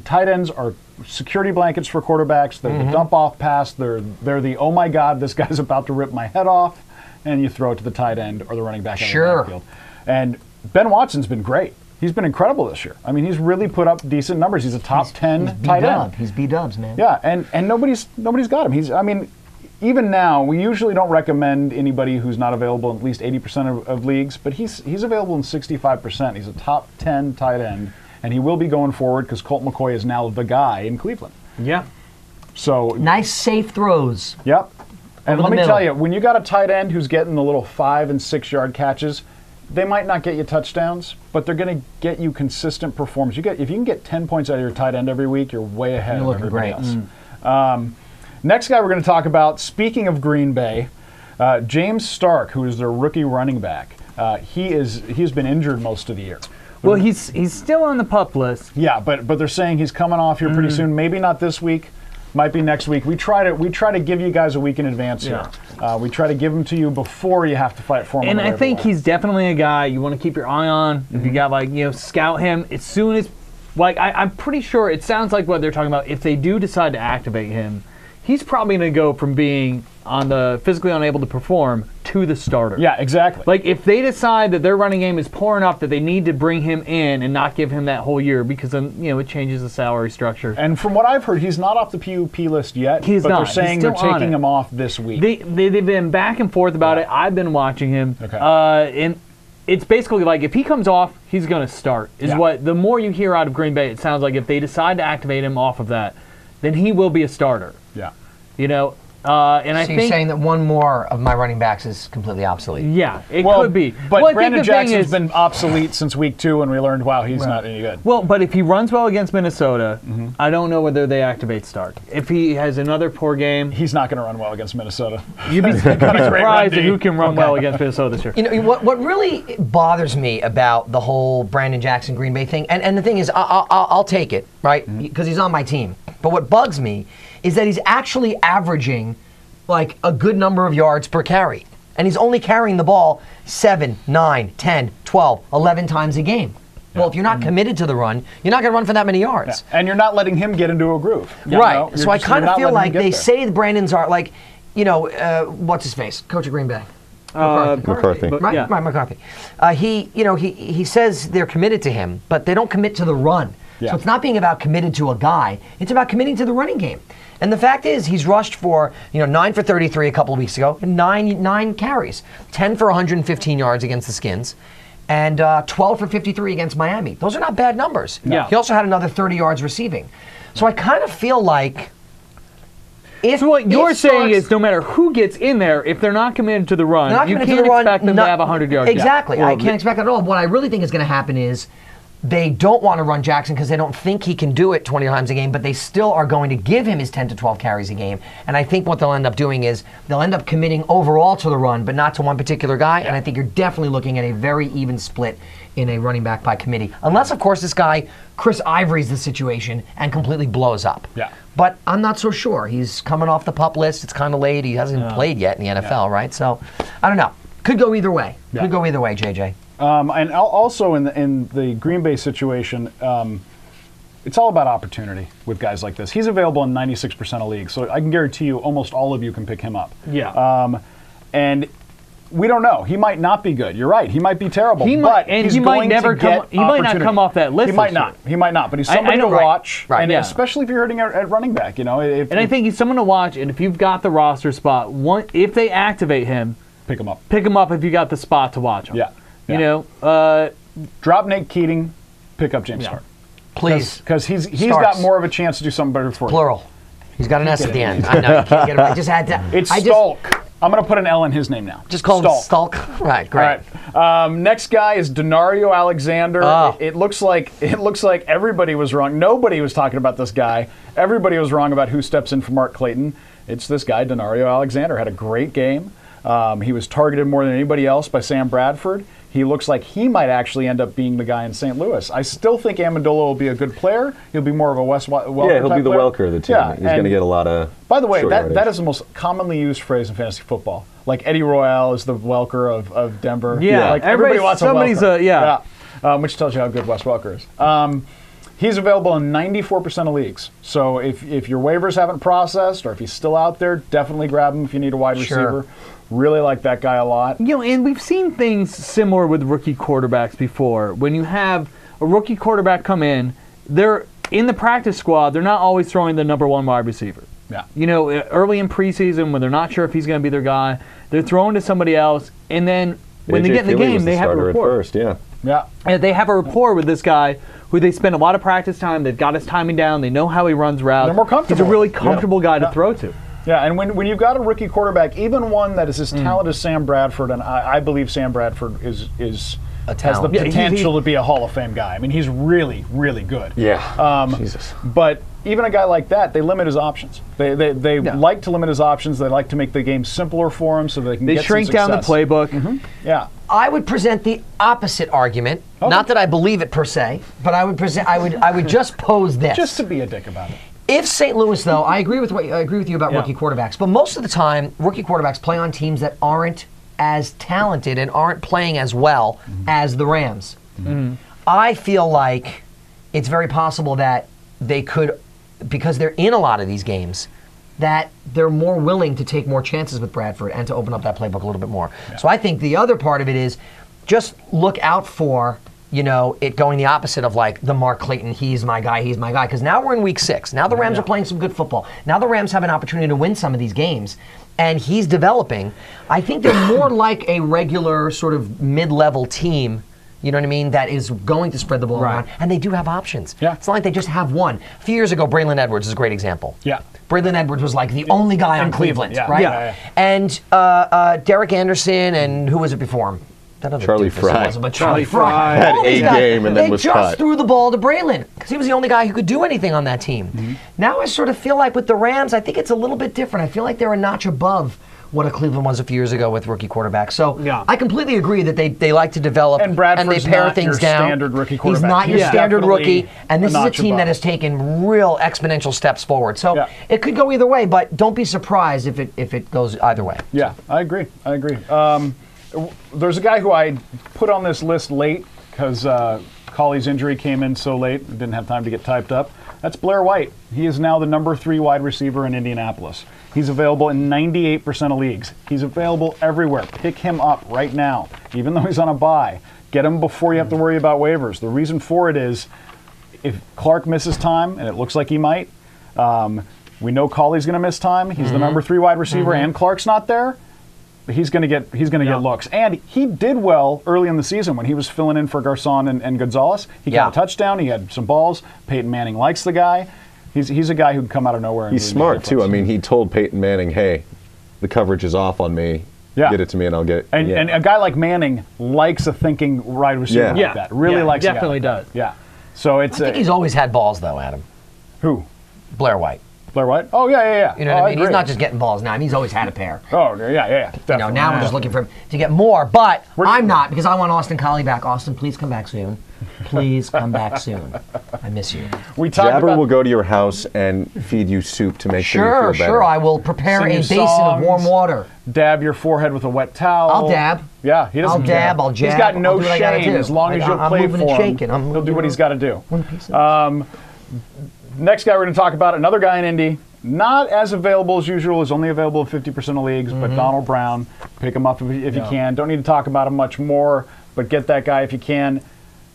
Tight ends are security blankets for quarterbacks. They're the dump-off pass. They're the, oh, my God, this guy's about to rip my head off, and you throw it to the tight end or the running back out of the backfield. And Ben Watson's been great. He's been incredible this year. I mean, he's really put up decent numbers. He's a top 10 tight end. He's B-dubs, man. Yeah, and nobody's got him. Even now, we usually don't recommend anybody who's not available in at least 80% of leagues, but he's available in 65%. He's a top 10 tight end, and he will be going forward because Colt McCoy is now the guy in Cleveland. Yeah. So Nice, safe throws. Yep. And let me middle. tell you, when you got a tight end who's getting the little 5 and 6 yard catches, they might not get you touchdowns, but they're going to get you consistent performance. If you can get 10 points out of your tight end every week, you're way ahead of everybody else. Next guy we're going to talk about, speaking of Green Bay, James Stark, who is their rookie running back. He's been injured most of the year. Well, he's still on the PUP list. Yeah, but they're saying he's coming off here pretty soon. Maybe not this week. Might be next week. We try to give you guys a week in advance here. We try to give them to you before you have to fight for them. And I think he's definitely a guy you want to keep your eye on. If you got scout him as soon as, I'm pretty sure it sounds like what they're talking about. If they do decide to activate him, he's probably going to go from being on the physically unable to perform to the starter. Yeah, exactly. Like if they decide that their running game is poor enough that they need to bring him in and not give him that whole year because then it changes the salary structure. And from what I've heard, he's not off the PUP list yet. He's but not. They're saying they're taking him off this week. They've been back and forth about it. I've been watching him. Okay. And it's basically like if he comes off, he's going to start. What the more you hear out of Green Bay, it sounds like if they decide to activate him off of that, then he will be a starter. Yeah. And I think you're saying that one more of my running backs is completely obsolete. Yeah, it could be. But Brandon Jackson's been obsolete since week 2, and we learned, wow, he's not any good. Well, but if he runs well against Minnesota, I don't know whether they activate Stark. If he has another poor game, he's not going to run well against Minnesota. You'd be surprised at who can run well against Minnesota this year. What really bothers me about the whole Brandon Jackson Green Bay thing, and the thing is, I'll take it, right? Because he's on my team. But what bugs me is that he's actually averaging like a good number of yards per carry. And he's only carrying the ball 7, 9, 10, 12, 11 times a game. Well, if you're not committed to the run, you're not going to run for that many yards. Yeah. And you're not letting him get into a groove. Right. So I kind of feel like they say the Brandons are like, what's his face? Coach of Green Bay. McCarthy. Right, McCarthy. He says they're committed to him, but they don't commit to the run. Yeah. So it's not being about committed to a guy. It's about committing to the running game. And the fact is, he's rushed for 9 for 33 a couple of weeks ago, and nine carries, 10 for 115 yards against the Skins, and 12 for 53 against Miami. Those are not bad numbers. Yeah. He also had another 30 yards receiving. So I kind of feel like so what you're saying is no matter who gets in there, if they're not committed to the run, you can't expect them to have 100 yards. Exactly. I can't expect that at all. What I really think is going to happen is They don't want to run Jackson because they don't think he can do it 20 times a game, but they still are going to give him his 10 to 12 carries a game. And I think what they'll end up doing is they'll end up committing overall to the run, but not to one particular guy. And I think you're definitely looking at a very even split in a running back by committee. Unless, of course, this guy, Chris Ivory's the situation and completely blows up. Yeah. But I'm not so sure. He's coming off the PUP list. It's kind of late. He hasn't played yet in the NFL, right? So, I don't know. Could go either way. Could go either way, JJ. And also in the Green Bay situation, it's all about opportunity with guys like this. He's available in 96% of leagues, so I can guarantee you almost all of you can pick him up. Yeah. And we don't know. He might not be good. You're right. He might be terrible. He might, and he might never come. He might not come off that list. He might not. He might not. But he's somebody to watch, right, and especially if you're hurting at running back. You know. And I think he's someone to watch. And if you've got the roster spot, if they activate him, pick him up. Pick him up if you got the spot to watch him. Yeah. You know, drop Nate Keating, pick up James Stark. Please. Because he's got more of a chance to do something better for you. Plural. He's got an S at the end. I know, you can't get it right. I just had to. It's Stalk. I'm going to put an L in his name now. Just call him Stalk. Right, great. All right. Next guy is Denario Alexander. It looks like everybody was wrong. Nobody was talking about this guy. Everybody was wrong about who steps in for Mark Clayton. It's this guy, Denario Alexander. Had a great game. He was targeted more than anybody else by Sam Bradford. He looks like he might actually end up being the guy in St. Louis. I still think Amendola will be a good player. He'll be more of a Wes Welker. Yeah, he'll be the player. Welker of the team. He's going to get a lot of. By the way, that is the most commonly used phrase in fantasy football. Like Eddie Royale is the Welker of Denver. Yeah, like everybody wants a Welker. Yeah. Which tells you how good Wes Welker is. He's available in 94% of leagues. So if your waivers haven't processed or if he's still out there, definitely grab him if you need a wide receiver. Really like that guy a lot. You know, and we've seen things similar with rookie quarterbacks before. When you have a rookie quarterback come in, they're in the practice squad, they're not always throwing the number one wide receiver. Yeah. You know, early in preseason when they're not sure if he's going to be their guy, they're throwing to somebody else, and then when they get in the game, they have a rapport. Yeah. And they have a rapport with this guy who they spend a lot of practice time. They've got his timing down. They know how he runs routes. They're more comfortable. He's a really comfortable guy to throw to. Yeah, and when you've got a rookie quarterback, even one that is as talented as Sam Bradford, and I believe Sam Bradford has the potential to be a Hall of Fame guy. I mean, he's really, really good. Yeah. Jesus. But even a guy like that, they limit his options. They like to limit his options. They like to make the game simpler for him so they can get some shrink success. down the playbook. Mm-hmm. Yeah. I would present the opposite argument. Okay. Not that I believe it per se, but I would just pose this. Just to be a dick about it. If St. Louis, though, I agree with you about rookie quarterbacks, but most of the time, rookie quarterbacks play on teams that aren't as talented and aren't playing as well as the Rams. Mm-hmm. I feel like it's very possible that they could, because they're in a lot of these games, that they're more willing to take more chances with Bradford and to open up that playbook a little bit more. Yeah. So I think the other part of it is just look out for it going the opposite of like the Mark Clayton, he's my guy. Because now we're in week 6. Now the Rams are playing some good football. Now the Rams have an opportunity to win some of these games. And he's developing. I think they're more like a regular sort of mid-level team, you know what I mean, that is going to spread the ball around. And they do have options. Yeah. It's not like they just have one. A few years ago, Braylon Edwards is a great example. Yeah. Braylon Edwards was like the only guy on Cleveland, right? Yeah. And Derek Anderson, and who was it before him? Charlie Fry. Charlie Fry had a game and then was cut. They just threw the ball to Braylon because he was the only guy who could do anything on that team. Mm-hmm. Now I sort of feel like with the Rams, I think it's a little bit different. I feel like they're a notch above what a Cleveland was a few years ago with rookie quarterbacks. So I completely agree that they like to develop and they pare things down. Standard rookie quarterback. He's not your standard rookie, and this is a team that has taken real exponential steps forward. So it could go either way, but don't be surprised if it goes either way. Yeah, I agree. There's a guy who I put on this list late because Colley's injury came in so late, didn't have time to get typed up. That's Blair White. He is now the number 3 wide receiver in Indianapolis. He's available in 98% of leagues. He's available everywhere. Pick him up right now, even though he's on a bye. Get him before you have to worry about waivers. The reason for it is if Clark misses time, and it looks like he might, we know Colley's going to miss time. He's the number 3 wide receiver, and Clark's not there. He's going to get looks, and he did well early in the season when he was filling in for Garcon and Gonzalez. He got a touchdown. He had some balls. Peyton Manning likes the guy. He's a guy who can come out of nowhere. He's smart too. I mean, he told Peyton Manning, "Hey, the coverage is off on me. get it to me and I'll get. And a guy like Manning likes a thinking wide receiver like that. Really likes. Definitely does. Yeah. So it's. I think he's always had balls, though, Adam. Who? Blair White. Blair White? Oh, yeah. You know what I mean? He's not just getting balls now. I mean, he's always had a pair. Oh, yeah. You know, now we're just looking for him to get more. But I'm not, because I want Austin Collie back. Austin, please come back soon. Please come back soon. I miss you. Jabber will go to your house and feed you soup to make sure you feel better. Sure. I will prepare a basin of warm water. Dab your forehead with a wet towel. I'll dab. Yeah, he doesn't I'll jab. He's got no shame as long as you'll play for him. He'll do what he's got to do. Next guy we're going to talk about, another guy in Indy. Not as available as usual. Is only available in 50% of leagues, but Donald Brown. Pick him up if you can. Don't need to talk about him much more, but get that guy if you can.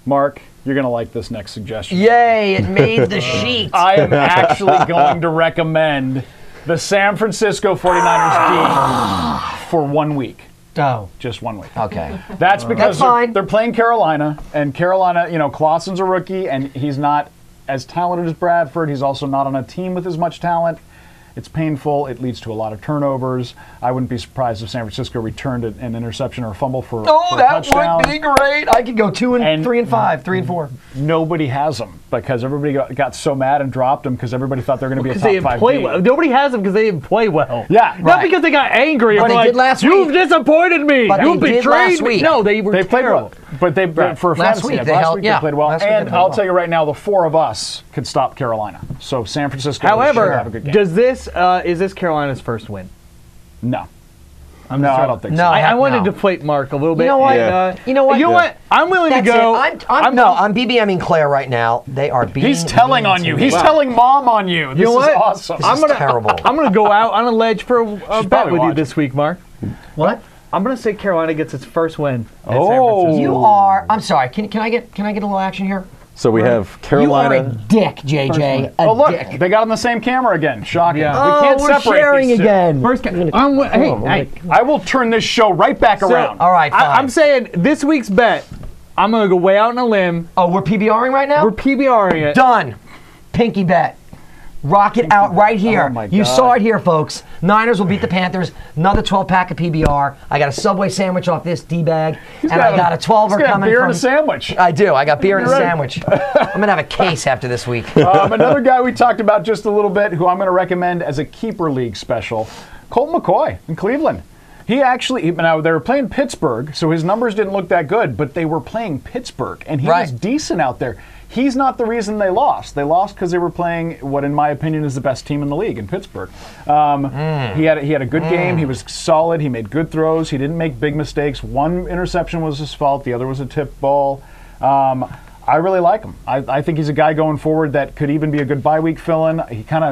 Mark, you're going to like this next suggestion. Yay, it made the sheet. I am actually going to recommend the San Francisco 49ers D for 1 week. Oh. Just 1 week. Okay. That's because fine. They're playing Carolina, and Carolina, Clausen's a rookie, and he's not as talented as Bradford. He's also not on a team with as much talent. It's painful. It leads to a lot of turnovers. I wouldn't be surprised if San Francisco returned an interception or a fumble for a touchdown. Would be great. I could go 2 and 3 and 5, 3 and 4. Nobody has them because everybody got so mad and dropped them because everybody thought they were going to be a top 5 they didn't play well. Nobody has them because they didn't play well. Yeah, not because they got angry. But they did last week. You've disappointed me. But you they did betrayed last me. week. No, they played terrible. well. But for last fantasy, week they played well. And I'll well. tell you right now, the 4 of us could stop Carolina. So San Francisco should have a However, good game. is this Carolina's first win? No. I don't think so. I wanted to deflate Mark a little bit. You know what? You know what? I'm willing to go. I'm BBMing Claire right now. They are being. He's telling on you. He's telling Mom on you. This is awesome. This is terrible. I'm going to go out on a ledge for a bet with you this week, Mark. What? I'm going to say Carolina gets its first win. You are. I'm sorry. Can I get a little action here? So we have Carolina. You are a dick, JJ. Look, dick. they got on the same camera again. Shocking. Yeah. We can't separate sharing these two. again. Hey, I will turn this show right back around. All right, fine. I'm saying this week's bet, I'm going to go way out on a limb. Oh, we're PBRing right now? We're PBRing it. Done. Pinky bet. Rock it out right here. Oh my You God. saw it here, folks. Niners will beat the Panthers. Another 12-pack of PBR. I got a Subway sandwich off this D-bag. And I got a 12er coming beer from... and a sandwich. I do. I got beer and a Right. sandwich. I'm going to have a case after this week. Another guy we talked about just a little bit, who I'm going to recommend as a keeper league special, Colt McCoy in Cleveland. Now they were playing Pittsburgh, so his numbers didn't look that good, but they were playing Pittsburgh, and he was decent out there. He's not the reason they lost. They lost because they were playing what, in my opinion, is the best team in the league in Pittsburgh. He had a good game. He was solid. He made good throws. He didn't make big mistakes. One interception was his fault. The other was a tip ball. I really like him. I think he's a guy going forward that could even be a good bye week fill-in.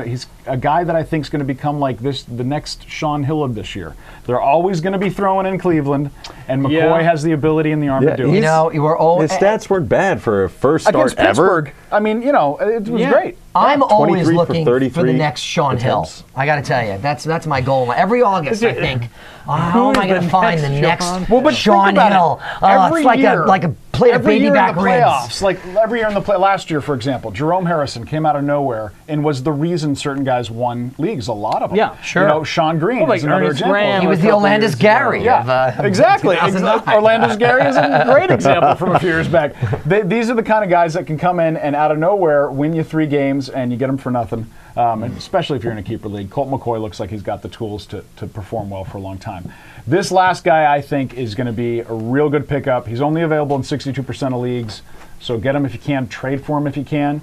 He's a guy that I think is going to become like the next Sean Hill of this year. They're always going to be throwing in Cleveland, and McCoy has the ability and the arm to do it. You know, his stats weren't bad for a first start against Pittsburgh. ever. I mean, it was great. I'm always looking for the 33 next Sean Hill. attempts. I got to tell you, that's my goal. Every August, I think, how am I going to find the next Sean Hill? Every it's year, like a plate of baby back in the ribs. playoffs, like every year in the last year, for example, Jerome Harrison came out of nowhere and was the reason certain guys won leagues. A lot of them. Yeah, sure. Sean Green is another Ernest example. Graham He was the Orlandis Gary. Yeah, exactly. Orlandis Gary is a great example from a few years back. These are the kind of guys that can come in and out of nowhere win you 3 games and you get them for nothing. And especially if you're in a keeper league. Colt McCoy looks like he's got the tools to perform well for a long time. This last guy, I think, is going to be a real good pickup. He's only available in 62% of leagues, so get him if you can. Trade for him if you can.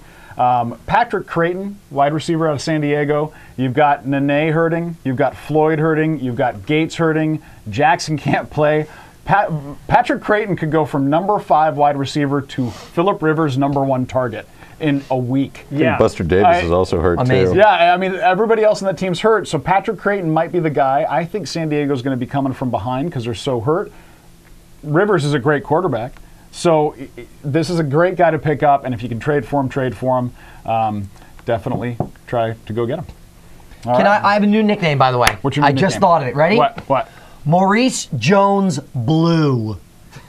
Patrick Creighton, wide receiver out of San Diego. You've got Nene hurting. You've got Floyd hurting. You've got Gates hurting. Jackson can't play. Patrick Creighton could go from number 5 wide receiver to Phillip Rivers' number 1 target in a week. Yeah. Buster Davis is also hurt too. Yeah, I mean, everybody else in that team's hurt, so Patrick Creighton might be the guy. I think San Diego's going to be coming from behind because they're so hurt. Rivers is a great quarterback, so this is a great guy to pick up, and if you can trade for him, definitely try to go get him. I have a new nickname, by the way. What's your new nickname? I just nickname? thought of it. Ready? What? Maurice Jones Blue.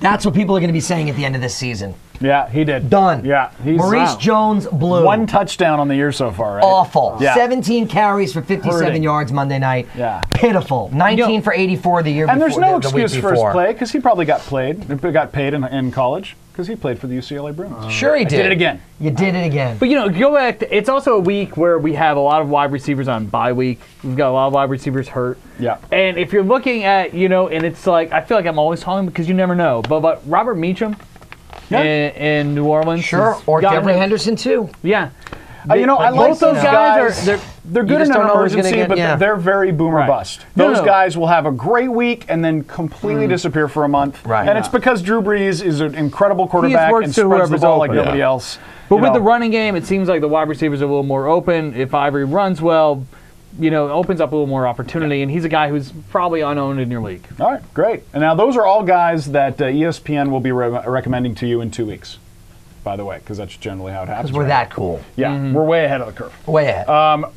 That's what people are going to be saying at the end of this season. Yeah, he did. Done. Yeah, he's Maurice Jones blew. 1 touchdown on the year so far, right? Awful. Yeah. 17 carries for 57 Hurting. yards Monday night. Yeah. Pitiful. 19 for 84 the year And before. there's no the week excuse for his before. play because he probably got paid in college because he played for the UCLA Bruins. Sure he did. Did it again. You did it again. But go back. It's also a week where we have a lot of wide receivers on bye week. We've got a lot of wide receivers hurt. Yeah. And if you're looking at, and it's like, I feel like I'm always talking because you never know. But Robert Meacham in New Orleans. Sure. Or Devery Henderson, too. Yeah. I like both those guys they're good in just an don't know who's emergency, gonna get- but they're very boom or Right. bust. No, Those no. guys will have a great week and then completely disappear for a month. Right. And it's because Drew Brees is an incredible quarterback works and to spreads the whoever's ball like open. nobody else. But You with know. the running game, it seems like the wide receivers are a little more open. If Ivory runs well, it opens up a little more opportunity. And he's a guy who's probably unowned in your league. All right, great. And now those are all guys that ESPN will be recommending to you in 2 weeks, by the way, because that's generally how it happens. Because we're that cool. Yeah, we're way ahead of the curve. Way ahead.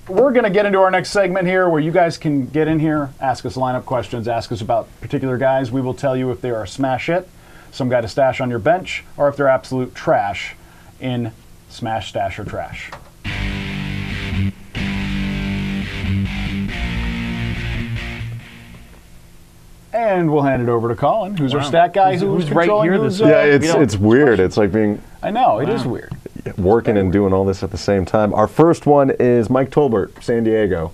We're going to get into our next segment here where you guys can get in here, ask us lineup questions, ask us about particular guys. We will tell you if they are a smash hit, some guy to stash on your bench, or if they're absolute trash in smash, stash, or trash. And we'll hand it over to Colin, who's our stat guy, who's right controlling here who's, this week. Yeah, it's weird. It's like being I know, it is weird. working and doing all this at the same time. Our first one is Mike Tolbert, San Diego.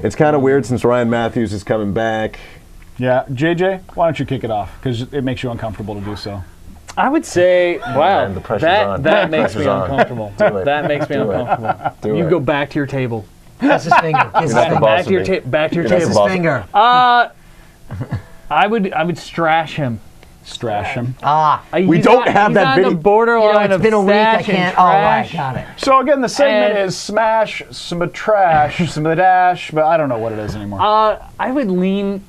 It's kind of weird since Ryan Matthews is coming back. Yeah, JJ, why don't you kick it off? Because it makes you uncomfortable to do so. I would say, wow, man, the pressure's that on. that The makes me pressure's on. uncomfortable. Do it. That makes me Do it. uncomfortable. Do You it. go back to your table. Kiss his finger. Kiss his You're not the finger. boss Back to your of me. back to your You're not Kiss the table. his boss. finger. I would strash him. Strash him. We don't have he's that on video. the borderline It's of been a week. I stash and can't. Oh, right. trash. Got it. So again, the segment And- is smash, some trash, some of the dash, but I don't know what it is anymore. I would lean.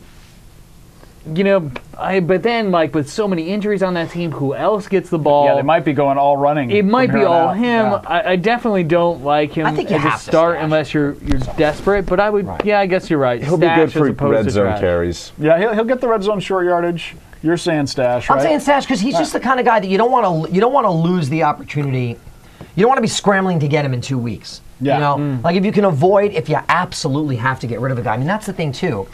But then with so many injuries on that team, who else gets the ball? yeah, they might be going all running. It might from be here on all out. him. Yeah. I definitely don't like him I think you as a have to start stash. unless you're desperate. But I would. Right. Yeah, I guess you're right. He'll be Stash good as for opposed red to zone trash. carries. Yeah, he'll get the red zone short yardage. You're saying stash, right? I'm saying stash because he's just the kind of guy that you don't want to lose the opportunity. You don't want to be scrambling to get him in 2 weeks. Yeah. Like if you can avoid, if you absolutely have to get rid of a guy. I mean, that's the thing too.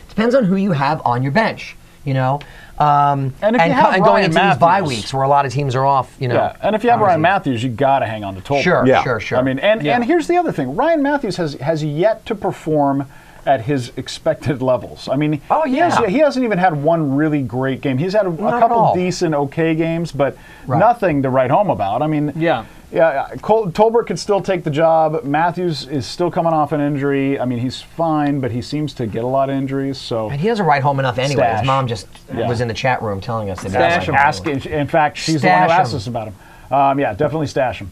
Depends on who you have on your bench. And if you have going Ryan into these bye Matthews- weeks where a lot of teams are off. Yeah, and if you have Ryan Matthews, you got to hang on to Tolbert. Sure, Yeah. sure. I mean, and here's the other thing: Ryan Matthews has yet to perform at his expected levels. I mean, Oh, yeah. he hasn't even had one really great game. He's had a Not at couple all. decent, okay games, but Right. nothing to write home about. I mean, Yeah. Tolbert could still take the job. Matthews is still coming off an injury. I mean, he's fine, but he seems to get a lot of injuries. So And he doesn't write home enough anyway. Stash. His mom just Yeah. was in the chat room telling us that he Stash doesn't him. write home. in fact, she's the one who Stash asked him. us about him. Yeah, definitely stash him.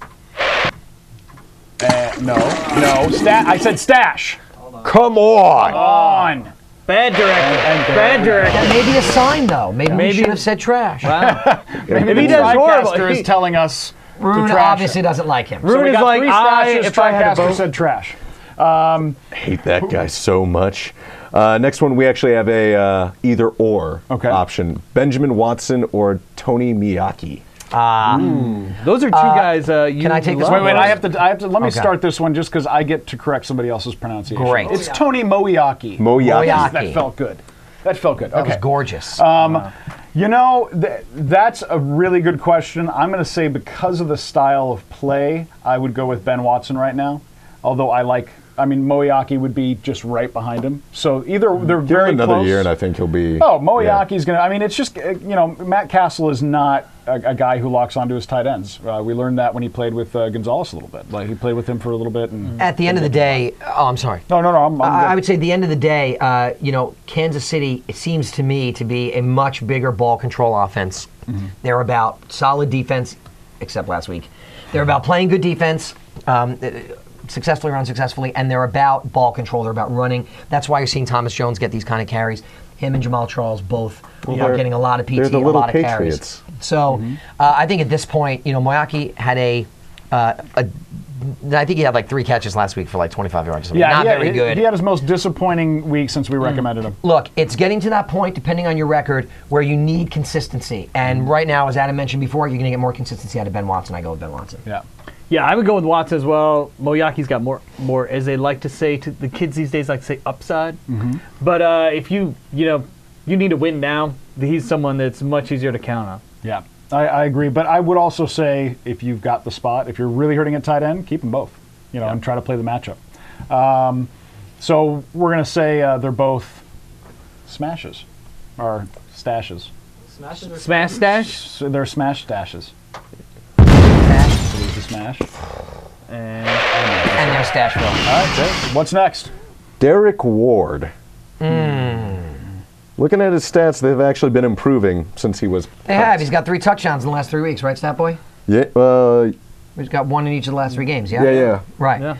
No. I said stash. Come on! On. Bad direction. Bad direction. That may be a sign, though. Maybe we should have said trash. Wow. Maybe he the does horrible. TriCaster is telling us Rune to trash obviously him. doesn't like him. So Rune we is got like, three stashes. if I had a TriCaster vote. said trash. Hate that guy so much. Next one, we actually have a either or option: Benjamin Watson or Tony Miyake. Those are two guys. Can I take this love. one? Wait, I have to. Let me Okay. start this one just because I get to correct somebody else's pronunciation. Great. It's Tony Moiaki. Moiaki. That felt good. That felt good. That Okay. was gorgeous. That's a really good question. I'm going to say because of the style of play, I would go with Ben Watson right now. Although Moiaki would be just right behind him. So either they're Give very him another close. year, and I think he'll be. Oh, Moiaki's going to. I mean, it's just Matt Castle is not a guy who locks onto his tight ends. We learned that when he played with Gonzalez a little bit. Like he played with him for a little bit. And At the end of the day, I'm sorry. no, I'm good. I would say at the end of the day, Kansas City, it seems to me to be a much bigger ball control offense. They're about solid defense, except last week. They're about playing good defense, successfully or unsuccessfully, and they're about ball control. They're about running. That's why you're seeing Thomas Jones get these kind of carries. Him and Jamal Charles both are getting a lot of PT, they're the a little lot of Patriots. carries. So I think at this point, Moiaki had a I think he had like 3 catches last week for like 25 yards. Yeah, not very good. He had his most disappointing week since we recommended him. Look, it's getting to that point, depending on your record, where you need consistency. And right now, as Adam mentioned before, you're going to get more consistency out of Ben Watson. I go with Ben Watson. Yeah. Yeah, I would go with Watson as well. Moyaki's got more, as they like to say, to the kids these days like to say, upside. But if you need to win now, he's someone that's much easier to count on. Yeah, I agree. But I would also say if you've got the spot, if you're really hurting at tight end, keep them both, and try to play the matchup. So we're going to say they're both smashes or stashes. Smash stash? So they're smash stashes. So there's the smash. And there's Stashville. All right, great. What's next? Derek Ward. Looking at his stats, they've actually been improving since he was. They have. He's got 3 touchdowns in the last 3 weeks, right, Stat Boy? Yeah. He's got 1 in each of the last 3 games. Yeah. Yeah. Right. Yeah.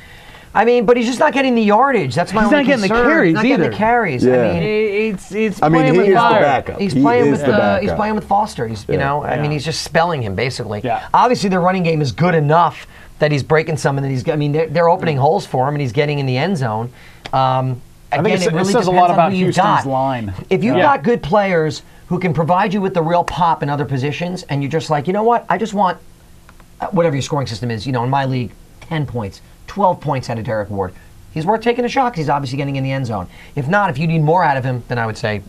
I mean, but he's just not getting the yardage. That's my He's only not getting the concern. carries He's not getting either. the carries. Yeah. I mean, it's he playing with is the fire. backup. he's He playing is with the backup. he's playing with Foster. He's I mean, he's just spelling him basically. Yeah. Obviously, their running game is good enough that he's breaking some, and that he's. I mean, they're opening holes for him, and he's getting in the end zone. I think Again, it really says a depends lot on about who you've Houston's got. line. If you've got good players who can provide you with the real pop in other positions, and you're just like, you know what, I just want whatever your scoring system is. In my league, 10 points, 12 points out of Derek Ward. He's worth taking a shot because he's obviously getting in the end zone. If not, if you need more out of him, then I would say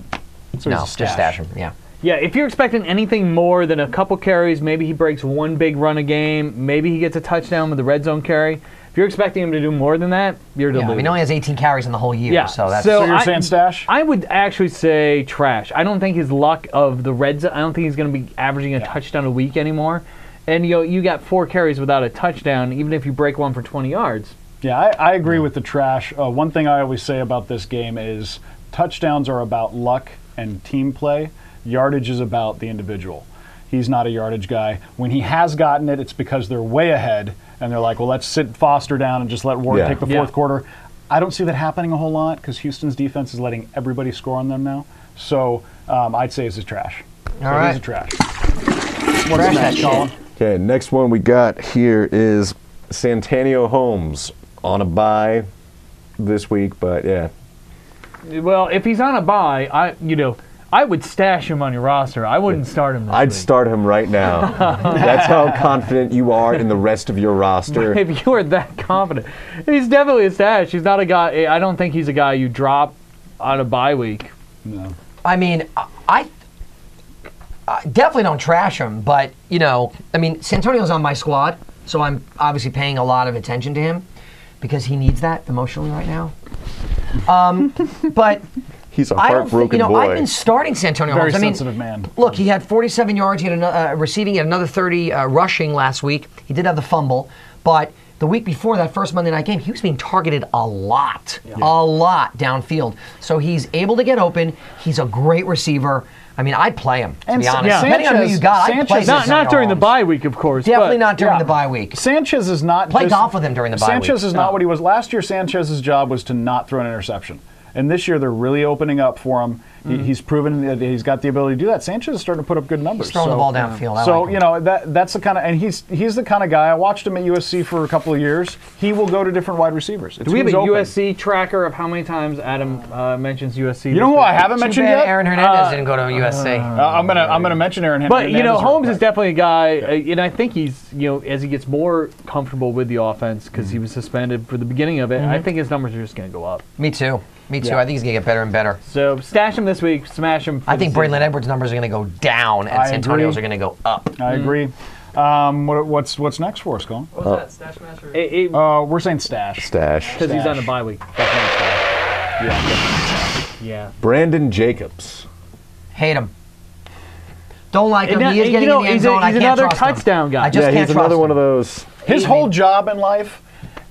So no, he's a just stash. stash him. Yeah. Yeah, if you're expecting anything more than a couple carries, maybe he breaks 1 big run a game, maybe he gets a touchdown with a red zone carry. If you're expecting him to do more than that, you're deluded. I mean, he only has 18 carries in the whole year, Yeah. so that's So you're saying stash? I would actually say trash. I don't think his luck of the red zone, I don't think he's going to be averaging a touchdown a week anymore. And you got 4 carries without a touchdown, even if you break 1 for 20 yards. Yeah, I agree with the trash. One thing I always say about this game is touchdowns are about luck and team play. Yardage is about the individual. He's not a yardage guy. When he has gotten it, it's because they're way ahead, and they're like, well, let's sit Foster down and just let Ward take the fourth quarter. I don't see that happening a whole lot because Houston's defense is letting everybody score on them now. So I'd say it's a trash. All right. He's a trash. What's next, Colin? Okay, next one we got here is Santonio Holmes on a bye this week, but yeah. Well, if he's on a bye, I would stash him on your roster. I wouldn't start him this I'd week. start him right now. That's how confident you are in the rest of your roster. If you are that confident. He's definitely a stash. He's not a guy, I don't think he's a guy you drop on a bye week. No. I mean, I definitely don't trash him, but, I mean, Santonio's on my squad, so I'm obviously paying a lot of attention to him because he needs that emotionally right now. But He's a I don't heartbroken think, boy. I've been starting Santonio Very Holmes. sensitive man. Look, he had 47 yards. He had receiving, he had another 30 rushing last week. He did have the fumble, but the week before that first Monday night game, he was being targeted a lot downfield. So he's able to get open. He's a great receiver. I mean, I'd play him, to be honest. Depending on who you got, I'd play Not during the bye week, of course. Definitely but, not during the bye week. Sanchez is not Play just, golf with him during the bye week. Sanchez is not what he was. Last year, Sanchez's job was to not throw an interception. And this year, they're really opening up for him. He's proven that he's got the ability to do that. Sanchez is starting to put up good numbers. He's throwing the ball downfield. I So, like him. that's the kind of, and he's the kind of guy, I watched him at USC for a couple of years. He will go to different wide receivers. Do we have a USC tracker of how many times Adam mentions USC? You know who I haven't mentioned yet? Aaron Hernandez didn't go to USC. I'm gonna mention Aaron But, Hernandez. Holmes is definitely a guy, and I think he's, as he gets more comfortable with the offense, because he was suspended for the beginning of it, I think his numbers are just going to go up. Me too. I think he's going to get better and better. So stash him this week, smash him. I think Braylon Edwards' numbers are going to go down, and Santonio's are going to go up. I agree. What's next for us, Colin? What was that? Stash Master? We're saying stash. Stash. Because he's on a bye week. Definitely stash. Yeah. Brandon Jacobs. Hate him. Don't like him. And He is getting in the end zone. I he's can't another trust him. touchdown guy. I just can't he's trust another him. one of those. His whole job in life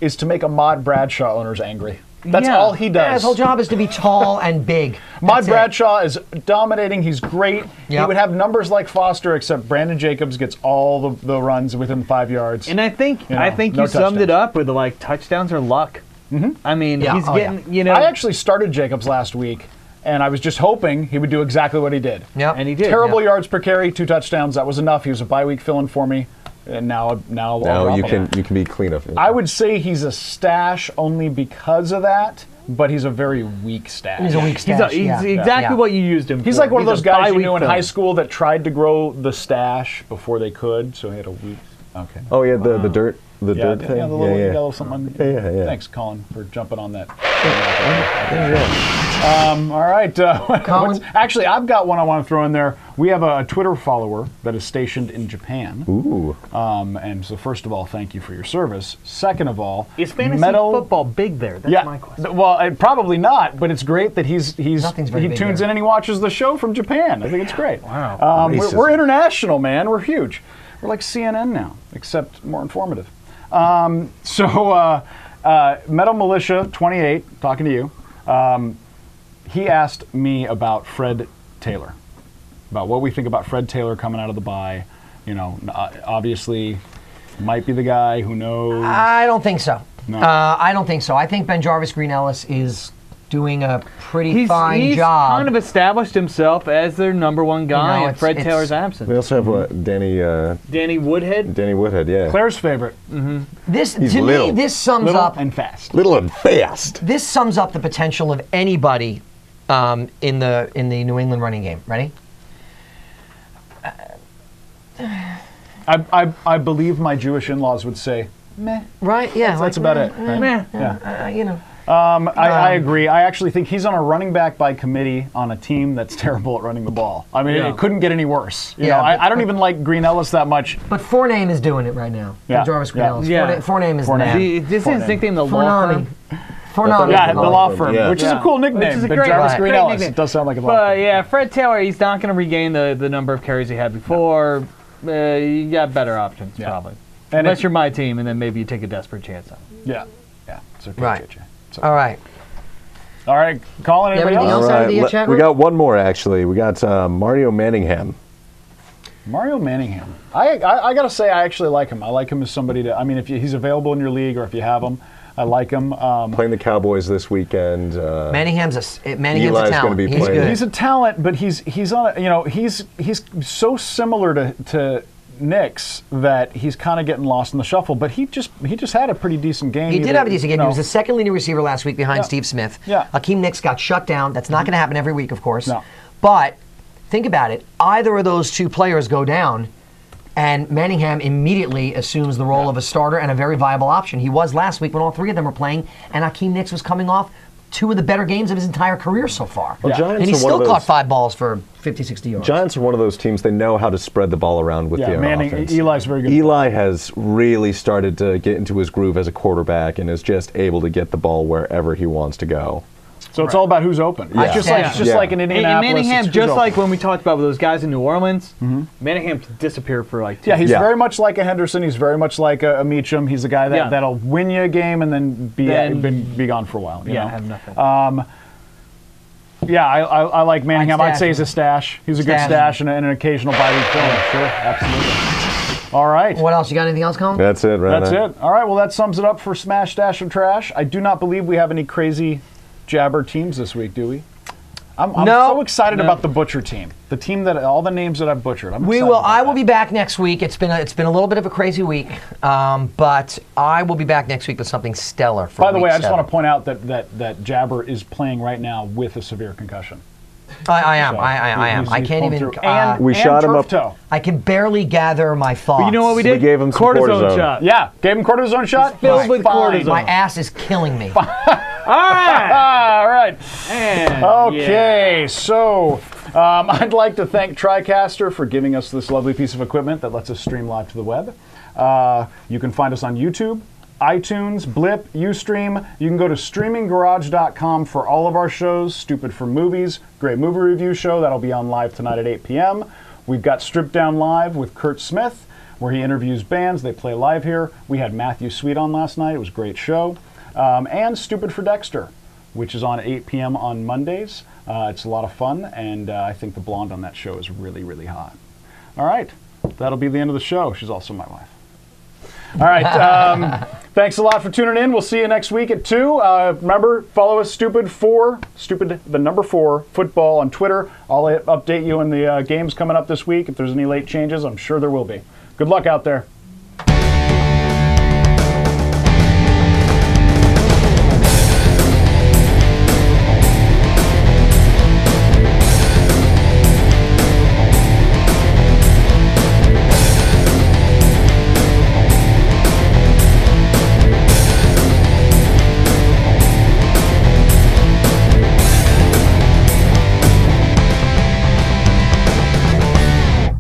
is to make Ahmad Bradshaw owners angry. That's Yeah. all he does. Yeah, his whole job is to be tall and big. Ahmad That's it. Bradshaw is dominating. He's great. He Yep. would have numbers like Foster, except Brandon Jacobs gets all the runs within 5 yards. And I think no you summed it touchdowns. up with touchdowns are luck. I mean, Yeah. he's Oh, getting, I actually started Jacobs last week, and I was just hoping he would do exactly what he did. Yep. and he did. Terrible yeah. yards per carry, 2 touchdowns. That was enough. He was a bye week fill-in for me. And now I'll Now drop you him. can be clean of it. I would say he's a stash only because of that, but he's a very weak stash. He's a weak stash. He's yeah. exactly Yeah. what you used him for. He's like one of those a guys you bi-week knew in fill. high school that tried to grow the stash before they could, so he had a week. Okay. Oh yeah, the dirt Yeah, dirt thing. yeah, the little, you got a little something. Yeah. Thanks, Colin, for jumping on that. All right. Colin? Actually, I've got one I want to throw in there. We have a Twitter follower that is stationed in Japan. Ooh. And so, first of all, thank you for your service. Second of all, Is fantasy metal football big there? That's my question. Well, probably not, but it's great that he Nothing's very big tunes there. in and he watches the show from Japan. I think it's great. Wow. We're international, man. We're huge. We're like CNN now, except more informative. Metal Militia 28, talking to you. He asked me about Fred Taylor, about what we think about Fred Taylor coming out of the bye. You know, obviously, might be the guy who knows. I don't think so. No. I don't think so. I think Ben Jarvis Green Ellis is doing a pretty fine he's job. kind of established himself as their number one guy in Fred Taylor's We absence. also have what Danny Woodhead. Danny Woodhead. Yeah. Claire's favorite, This He's to little. me, this sums little up and fast. Little and fast. this sums up the potential of anybody in the New England running game. Ready? I believe my Jewish in-laws would say, meh. Right? Yeah. That's about it. Right? Meh. Yeah. You know. I agree. I actually think he's on a running back by committee on a team that's terrible at running the ball. I mean, Yeah. it couldn't get any worse. You Yeah, know, but- I don't even like Green Ellis that much. But Fourname is doing it right now. Yeah, Ben Jarvis Green yeah. Ellis. Yeah. Fourname is the Fourname. man. This is nicknamed the law Fornami. firm. Fornami. Yeah, the law firm, Yeah. which is a cool nickname. Which is a but great- Jarvis right. Green great Ellis. nickname. It does sound like a law But firm. yeah, Fred Taylor, he's not going to regain the number of carries he had before. You got better options, Yeah. probably. And Unless it- you're my team, and then maybe you take a desperate chance on it. Yeah. It's okay, Right. JJ. It's okay. All right. All right, Colin, You have anybody anything else? else out of the chat we room? got one more actually. We got Mario Manningham. Mario Manningham. I got to say, I actually like him. I like him as somebody to, I mean, if he's available in your league or if you have him, I like him. Playing the Cowboys this weekend. Manningham's a Eli's talent. gonna be He's playing. good. He's a talent, but he's on a, you know, he's so similar to Nick's that he's kind of getting lost in the shuffle. But he just had a pretty decent game. He did Either, have a decent game. you He know, was the second leading receiver last week behind Yeah. Steve Smith. Yeah. Akeem Nicks got shut down. That's not going to happen every week, of course. No. But think about it. Either of those two players go down, and Manningham immediately assumes the role of a starter and a very viable option. He was last week when all three of them were playing, and Akeem Nicks was coming off two of the better games of his entire career so far. Well, Giants And he are one still of caught those- 5 balls for 50, 60 yards. Giants are one of those teams. They know how to spread the ball around with Yeah, their Manning, offense. Eli's very good. Eli has really started to get into his groove as a quarterback and is just able to get the ball wherever he wants to go. So it's all about who's open. Yeah. It's just Yeah. like it's just Yeah. like in And Indianapolis. Manningham, it's who's just open. like when we talked about with those guys in New Orleans, Manningham disappeared for like 2 Yeah, he's Yeah. very much like a Henderson. He's very much like a Meacham. He's a guy that, Yeah. that'll win you a game and then Then- be gone for a while. You Yeah, know? have nothing. Yeah, I like Manningham. I'd stash say he's him. a stash. He's a good Stash stash and an occasional bye-week fill. Sure, absolutely. All right. What else? You got anything else, Colin? That's it, right? That's it. All right, well, that sums it up for Smash, Dash, and Trash. I do not believe we have any crazy jabber teams this week, do we? I'm No. so excited No. about the Butcher team. The team that, all the names that I've butchered. I'm We excited will. about I will that. be back next week. It's been a little bit of a crazy week, but I will be back next week with something stellar. For By the way, week I just 7. want to point out that Jabber is playing right now with a severe concussion. I am. So I am. he's I can't pulling even. through. And, We and shot him turf up- toe. I can barely gather my thoughts. But you know what we did? gave him some cortisone. shot. Yeah, gave him cortisone shot. filled He's with fine. cortisone. My ass is killing me. All right. All right. And, Okay, so I'd like to thank TriCaster for giving us this lovely piece of equipment that lets us stream live to the web. You can find us on YouTube, iTunes, Blip, Ustream. You can go to streaminggarage.com for all of our shows. Stupid for Movies, great movie review show. That'll be on live tonight at 8 p.m. We've got Stripped Down Live with Kurt Smith, where he interviews bands. They play live here. We had Matthew Sweet on last night. It was a great show. And Stupid for Dexter, which is on at 8 p.m. on Mondays. It's a lot of fun, and I think the blonde on that show is really, really hot. All right, that'll be the end of the show. She's also my wife. All right, thanks a lot for tuning in. We'll see you next week at 2. Remember, follow us, Stupid the number 4, football on Twitter. I'll update you on the games coming up this week. If there's any late changes, I'm sure there will be. Good luck out there.